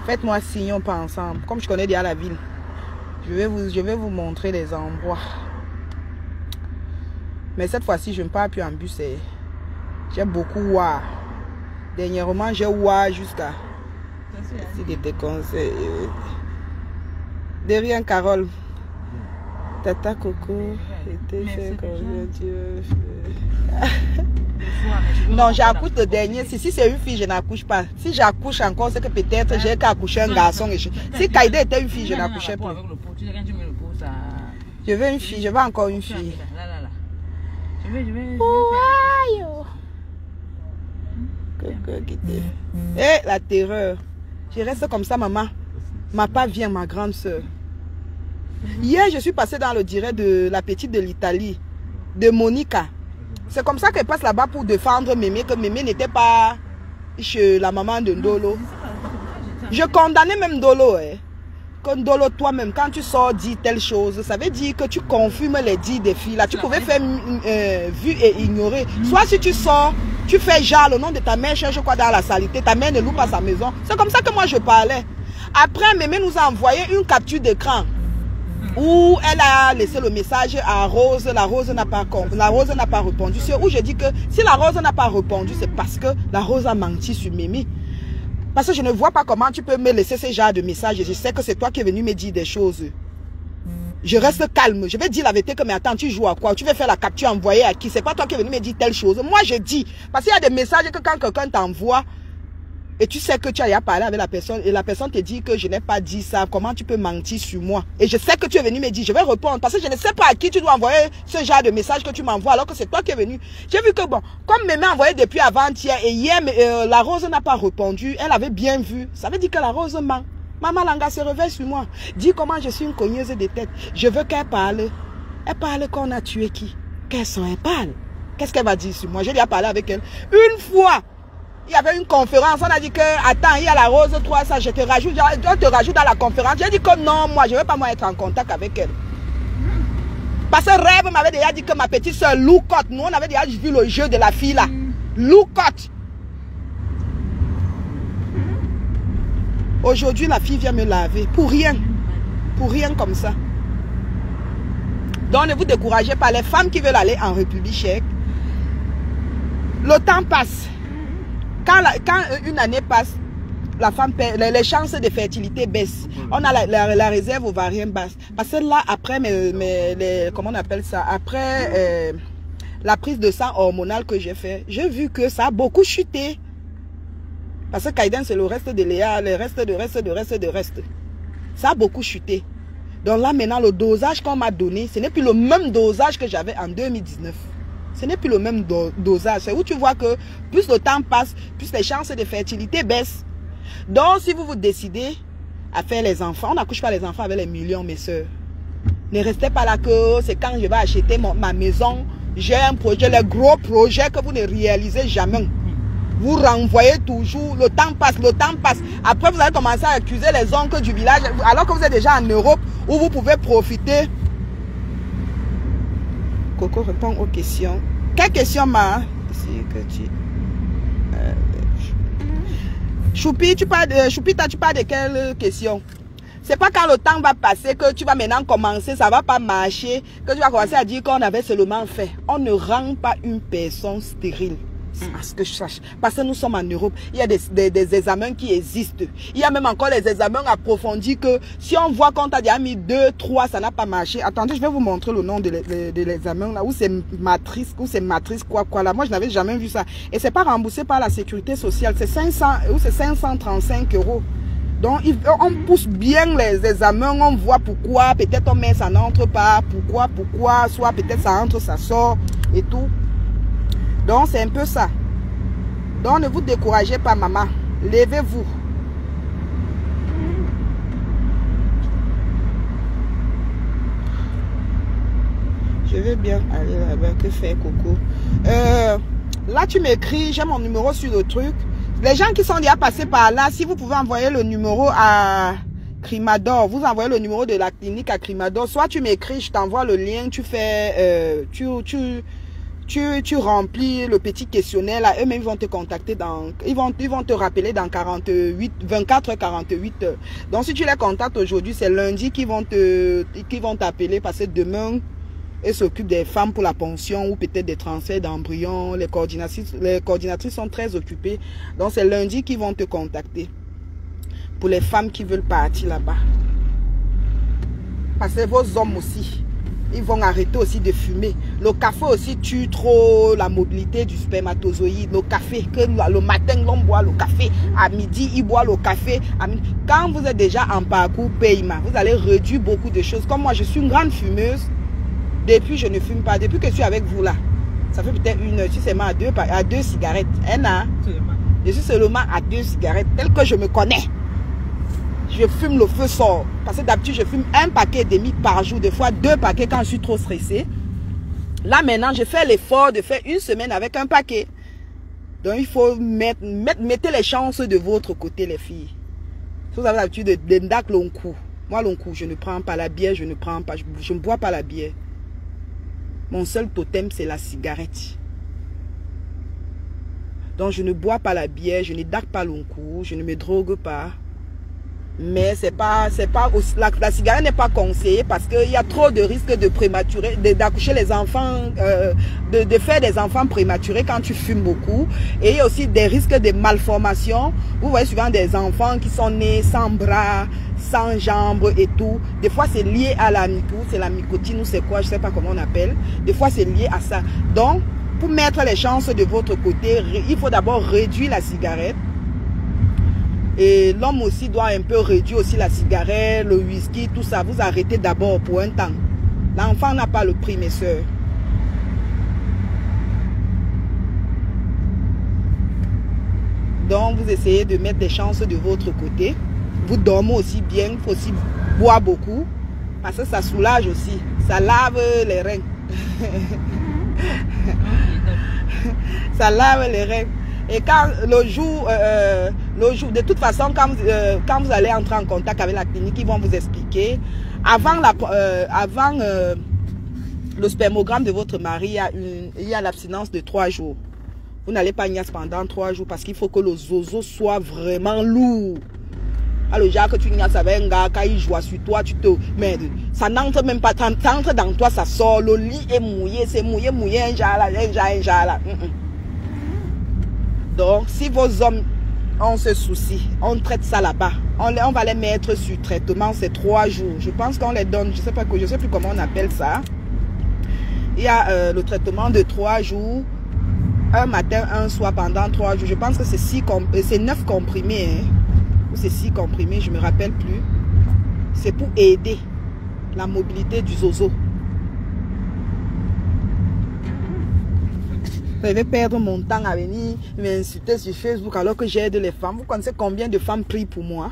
Faites-moi signe, on part ensemble. Comme je connais déjà la ville. Je vais vous montrer les endroits. Mais cette fois-ci, je ne pars plus en bus. J'ai beaucoup ouah. Dernièrement, j'ai ouah jusqu'à... Si tu te conseilles. De rien, Carole. Tata Coco. Non, j'accouche le dernier. Si c'est une fille, je n'accouche pas. Si j'accouche encore, c'est que peut-être j'ai qu'à accoucher un garçon. Si Kaïdé était une fille, je n'accouchais pas. Je veux une fille, je veux encore une fille. Je vais. Eh, la terreur. Je reste comme ça, maman. Ma part vient, ma grande soeur. Hier, je suis passée dans le direct de la petite de l'Italie, de Monica. C'est comme ça qu'elle passe là-bas pour défendre Mémé, que Mémé n'était pas chez la maman de Ndolo. Je condamnais même Dolo. Que Dolo, toi-même, quand tu sors, dis telle chose, ça veut dire que tu confirmes les dits des filles. Là, tu pouvais faire vu et ignorer. Soit si tu sors, tu fais genre le nom de ta mère, cherche quoi dans la saleté, ta mère ne loue pas sa maison. C'est comme ça que moi je parlais. Après, Mémé nous a envoyé une capture d'écran où elle a laissé le message à Rose. La Rose n'a pas répondu. C'est où je dis que si la Rose n'a pas répondu, c'est parce que la Rose a menti sur Mémé. Parce que je ne vois pas comment tu peux me laisser ce genre de message. Je sais que c'est toi qui es venu me dire des choses. Je reste calme. Je vais dire la vérité que, mais attends, tu joues à quoi? Tu veux faire la capture envoyée à qui? C'est pas toi qui es venu me dire telle chose. Moi, je dis. Parce qu'il y a des messages que quand quelqu'un t'envoie, et tu sais que tu as parlé avec la personne, et la personne te dit que je n'ai pas dit ça, comment tu peux mentir sur moi? Et je sais que tu es venu me dire, je vais répondre, parce que je ne sais pas à qui tu dois envoyer ce genre de message que tu m'envoies, alors que c'est toi qui es venu. J'ai vu que, bon, comme Mémé a envoyé depuis avant-hier, et hier, la Rose n'a pas répondu, elle avait bien vu. Ça veut dire que la Rose ment. Maman Langa se réveille sur moi. Dis comment je suis une cogneuse de tête. Je veux qu'elle parle. Elle parle qu'on a tué qui? Quels sont elle parle? Qu'est-ce qu'elle va dire sur moi? J'ai déjà parlé avec elle. Une fois, il y avait une conférence. On a dit que, attends, il y a la Rose 3, ça, je te rajoute dans la conférence. J'ai dit que non, moi, je ne veux pas moi être en contact avec elle. Parce que Rêve m'avait déjà dit que ma petite soeur Loucotte, nous, on avait déjà vu le jeu de la fille là. Loucotte. Aujourd'hui, la fille vient me laver. Pour rien. Pour rien comme ça. Donc, ne vous découragez pas. Les femmes qui veulent aller en République tchèque, le temps passe. Quand une année passe, la femme perd, les chances de fertilité baissent. On a la réserve ovarienne basse. Parce que là, après, comment on appelle ça? Après la prise de sang hormonale que j'ai fait, j'ai vu que ça a beaucoup chuté. Parce que Kaiden, c'est le reste de Léa, le reste. Ça a beaucoup chuté. Donc là, maintenant, le dosage qu'on m'a donné, ce n'est plus le même dosage que j'avais en 2019. Ce n'est plus le même dosage. C'est où tu vois que plus le temps passe, plus les chances de fertilité baissent. Donc, si vous vous décidez à faire les enfants, on n'accouche pas les enfants avec les millions, mes soeurs. Ne restez pas là que c'est quand je vais acheter ma maison, j'ai un projet, les gros projets que vous ne réalisez jamais. Vous renvoyez toujours, le temps passe. Après, vous allez commencer à accuser les oncles du village, alors que vous êtes déjà en Europe, où vous pouvez profiter. Coco répond aux questions. Quelle question, ma? Choupi, tu parles de quelle question? C'est pas quand le temps va passer que tu vas maintenant commencer, ça va pas marcher, que tu vas commencer à dire qu'on avait seulement fait. On ne rend pas une personne stérile. À ce que je sache. Parce que nous sommes en Europe, il y a des examens qui existent. Il y a même encore les examens approfondis que si on voit qu'on t'a déjà mis 2, 3, ça n'a pas marché. Attendez, je vais vous montrer le nom de l'examen là, où c'est matrice, quoi là. Moi, je n'avais jamais vu ça. Et c'est pas remboursé par la sécurité sociale. C'est 535 €. Donc, on pousse bien les examens, on voit pourquoi, peut-être on met ça n'entre pas, pourquoi, soit peut-être ça entre, ça sort et tout. Donc, c'est un peu ça. Donc, ne vous découragez pas, maman. Levez-vous. Je vais bien aller là-bas. Que faire, Coco? Là, tu m'écris. J'ai mon numéro sur le truc. Les gens qui sont déjà passés par là, si vous pouvez envoyer le numéro à Crimador, vous envoyez le numéro de la clinique à Crimador. Soit tu m'écris, je t'envoie le lien, tu fais... Tu remplis le petit questionnaire là, eux-mêmes vont te contacter ils vont te rappeler dans 24-48 heures. Donc si tu les contactes aujourd'hui, c'est lundi qu'ils vont t'appeler parce que demain, ils s'occupent des femmes pour la pension ou peut-être des transferts d'embryons. Les coordinatrices sont très occupées. Donc c'est lundi qu'ils vont te contacter pour les femmes qui veulent partir là-bas. Parce que vos hommes aussi, ils vont arrêter aussi de fumer. Le café aussi tue trop la mobilité du spermatozoïde. Le café, que le matin, l'on boit le café. À midi, il boit le café. Quand vous êtes déjà en parcours paiement, vous allez réduire beaucoup de choses. Comme moi, je suis une grande fumeuse. Depuis, je ne fume pas. Depuis que je suis avec vous là, ça fait peut-être une heure. Je suis seulement à deux cigarettes. Je suis seulement à 2 cigarettes. Tel que je me connais. Je fume, le feu sort. Parce que d'habitude, je fume 1 paquet et demi par jour. Des fois, 2 paquets quand je suis trop stressée. Là, maintenant, je fais l'effort de faire 1 semaine avec 1 paquet. Donc, il faut mettez les chances de votre côté, les filles. Si vous avez l'habitude de ndak l'onkou, moi l'onkou, je ne prends pas la bière, je ne prends pas, je ne bois pas la bière. Mon seul totem, c'est la cigarette. Donc, je ne bois pas la bière, je ne dac pas l'onkou, je ne me drogue pas. Mais la cigarette n'est pas conseillée parce qu'il y a trop de risques de prématurer, d'accoucher les enfants, de faire des enfants prématurés quand tu fumes beaucoup. Et il y a aussi des risques de malformation. Vous voyez souvent des enfants qui sont nés sans bras, sans jambes et tout. Des fois, c'est lié à la mycotine ou c'est quoi, je ne sais pas comment on appelle. Des fois, c'est lié à ça. Donc, pour mettre les chances de votre côté, il faut d'abord réduire la cigarette. Et l'homme aussi doit un peu réduire aussi la cigarette, le whisky, tout ça. Vous arrêtez d'abord pour un temps. L'enfant n'a pas le prix, mes soeurs. Donc, vous essayez de mettre des chances de votre côté. Vous dormez aussi bien, il faut aussi boire beaucoup. Parce que ça soulage aussi. Ça lave les reins. Ça lave les reins. Et quand le jour, de toute façon, quand vous allez entrer en contact avec la clinique, ils vont vous expliquer. Avant le spermogramme de votre mari, il y a l'abstinence de 3 jours. Vous n'allez pas niasse pendant 3 jours parce qu'il faut que le zozo soit vraiment lourd. Alors, genre que tu niasses avec un gars, quand il joue sur toi, tu te... Mais ça n'entre même pas, ça entre dans toi, ça sort. Le lit est mouillé, c'est mouillé, un jala. Donc, si vos hommes ont ce souci, on traite ça là-bas. On va les mettre sur traitement, c'est 3 jours. Je pense qu'on les donne, je sais plus comment on appelle ça. Il y a le traitement de 3 jours, un matin, un soir pendant 3 jours. Je pense que c'est 9 comprimés, hein. Ou c'est 6 comprimés, je ne me rappelle plus. C'est pour aider la mobilité du zozo. Je vais perdre mon temps à venir m'insulter sur Facebook alors que j'aide les femmes. Vous connaissez combien de femmes prient pour moi?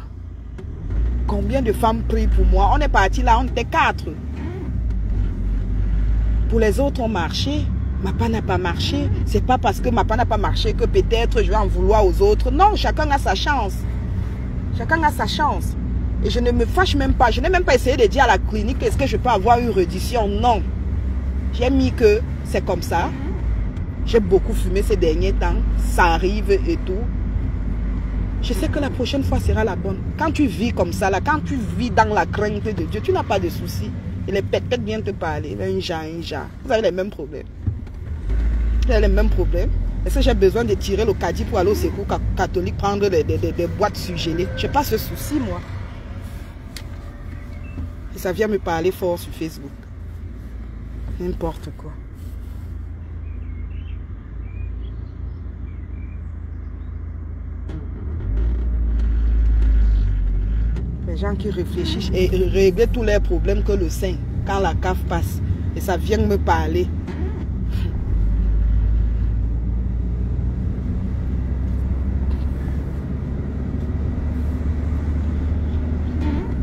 Combien de femmes prient pour moi? On est parti là, on était 4. Pour les autres, on marchait. Ma part n'a pas marché. C'est pas parce que ma part n'a pas marché que peut-être je vais en vouloir aux autres. Non, chacun a sa chance. Chacun a sa chance. Et je ne me fâche même pas. Je n'ai même pas essayé de dire à la clinique est-ce que je peux avoir une reddition. Non. J'ai mis que c'est comme ça. J'ai beaucoup fumé ces derniers temps. Ça arrive et tout. Je sais que la prochaine fois sera la bonne. Quand tu vis comme ça, là, quand tu vis dans la crainte de Dieu, tu n'as pas de soucis. Et les pètes viennent te parler. Un genre. Vous avez les mêmes problèmes. Vous avez les mêmes problèmes. Est-ce que j'ai besoin de tirer le caddie pour aller au secours catholique, prendre des boîtes surgelées? Je n'ai pas ce souci, moi. Et ça vient me parler fort sur Facebook. N'importe quoi. Les gens qui réfléchissent et régler tous leurs problèmes que le sein, quand la cave passe. Et ça vient me parler.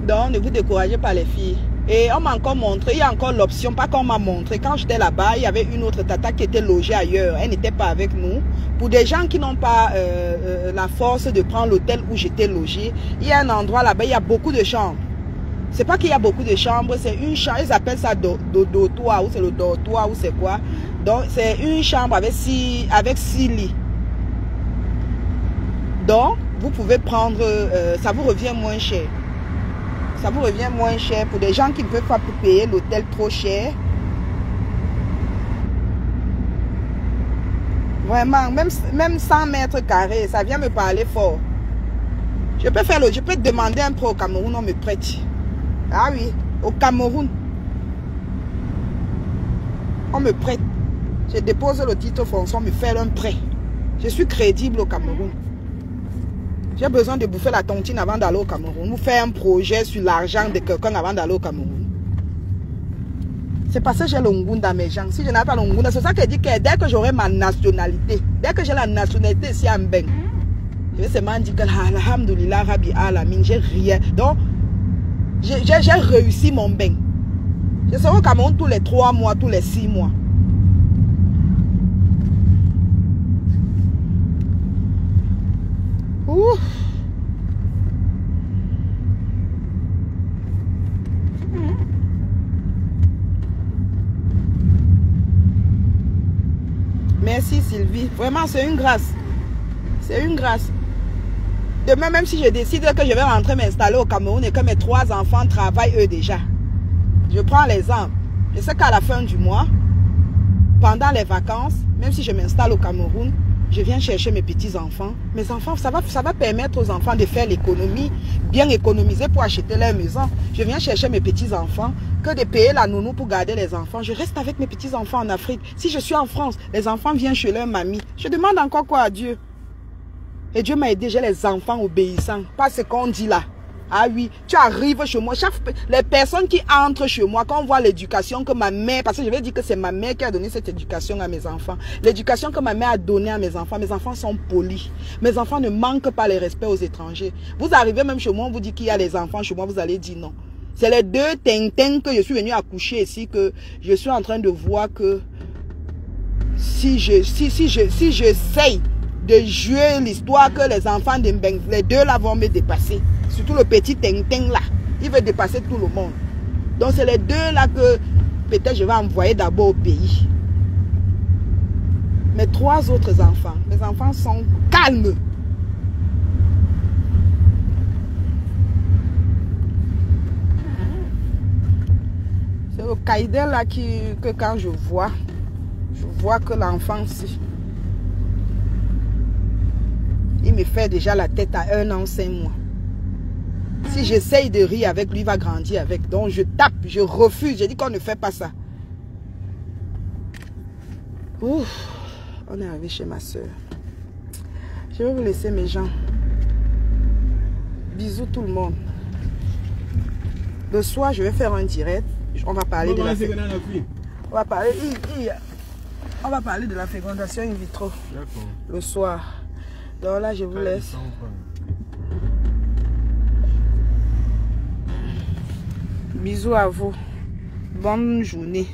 Donc, ne vous découragez pas les filles. Et on m'a encore montré, il y a encore l'option, pas qu'on m'a montré. Quand j'étais là-bas, il y avait une autre tata qui était logée ailleurs. Elle n'était pas avec nous. Pour des gens qui n'ont pas la force de prendre l'hôtel où j'étais logée, il y a un endroit là-bas, il y a beaucoup de chambres. C'est pas qu'il y a beaucoup de chambres, c'est une chambre, ils appellent ça dortoir, ou c'est le dortoir, ou c'est quoi. Donc, c'est une chambre avec 6 lits. Donc, vous pouvez prendre, ça vous revient moins cher. Ça vous revient moins cher pour des gens qui ne peuvent pas payer l'hôtel trop cher. Vraiment, même 100 mètres carrés, ça vient me parler fort. Je peux demander un prêt au Cameroun, on me prête. Ah oui, au Cameroun. On me prête. Je dépose le titre foncier, on me fait un prêt. Je suis crédible au Cameroun. J'ai besoin de bouffer la tontine avant d'aller au Cameroun. Vous faites un projet sur l'argent de quelqu'un avant d'aller au Cameroun. C'est parce que j'ai le Ngun dans mes gens. Si je n'ai pas le Ngun, c'est ça que je dis que dès que j'aurai ma nationalité, dès que j'ai la nationalité ici à Mbeng, je vais seulement dire que alhamdoulilah, Rabbi Alamin, j'ai rien. Donc, j'ai réussi mon Mbeng. Je serai au Cameroun tous les 3 mois, tous les 6 mois. Ouh. Merci Sylvie. Vraiment, c'est une grâce. C'est une grâce. Demain, même si je décide que je vais rentrer m'installer au Cameroun et que mes 3 enfants travaillent eux déjà. Je prends l'exemple. Je sais qu'à la fin du mois, pendant les vacances, même si je m'installe au Cameroun, je viens chercher mes petits-enfants. Mes enfants, ça va permettre aux enfants de faire l'économie, bien économiser pour acheter leur maison. Je viens chercher mes petits-enfants, que de payer la nounou pour garder les enfants. Je reste avec mes petits-enfants en Afrique. Si je suis en France, les enfants viennent chez leur mamie. Je demande encore quoi à Dieu? Et Dieu m'a aidé, j'ai les enfants obéissants. Pas ce qu'on dit là. Ah oui, tu arrives chez moi. Les personnes qui entrent chez moi, quand on voit l'éducation que ma mère, parce que je vais dire que c'est ma mère qui a donné cette éducation à mes enfants. L'éducation que ma mère a donnée à mes enfants sont polis. Mes enfants ne manquent pas le respect aux étrangers. Vous arrivez même chez moi, on vous dit qu'il y a les enfants chez moi, vous allez dire non. C'est les 2 tintins que je suis venu accoucher ici que je suis en train de voir que si j'essaye de jouer l'histoire que les enfants de Mbeng, les 2 là vont me dépasser. Surtout le petit Tintin là. Il veut dépasser tout le monde. Donc c'est les 2 là que peut-être je vais envoyer d'abord au pays. Mes 3 autres enfants, mes enfants sont calmes. C'est au Kaïdé là que quand je vois que l'enfant il me fait déjà la tête à 1 an, 5 mois. Si j'essaye de rire avec lui, il va grandir avec. Donc je tape, je refuse. J'ai dit qu'on ne fait pas ça. Ouf, on est arrivé chez ma soeur. Je vais vous laisser mes gens. Bisous tout le monde. Le soir, je vais faire un direct. On va parler de la on va parler de la fécondation in vitro. Le soir. Donc là, je vous laisse. Bisous à vous. Bonne journée.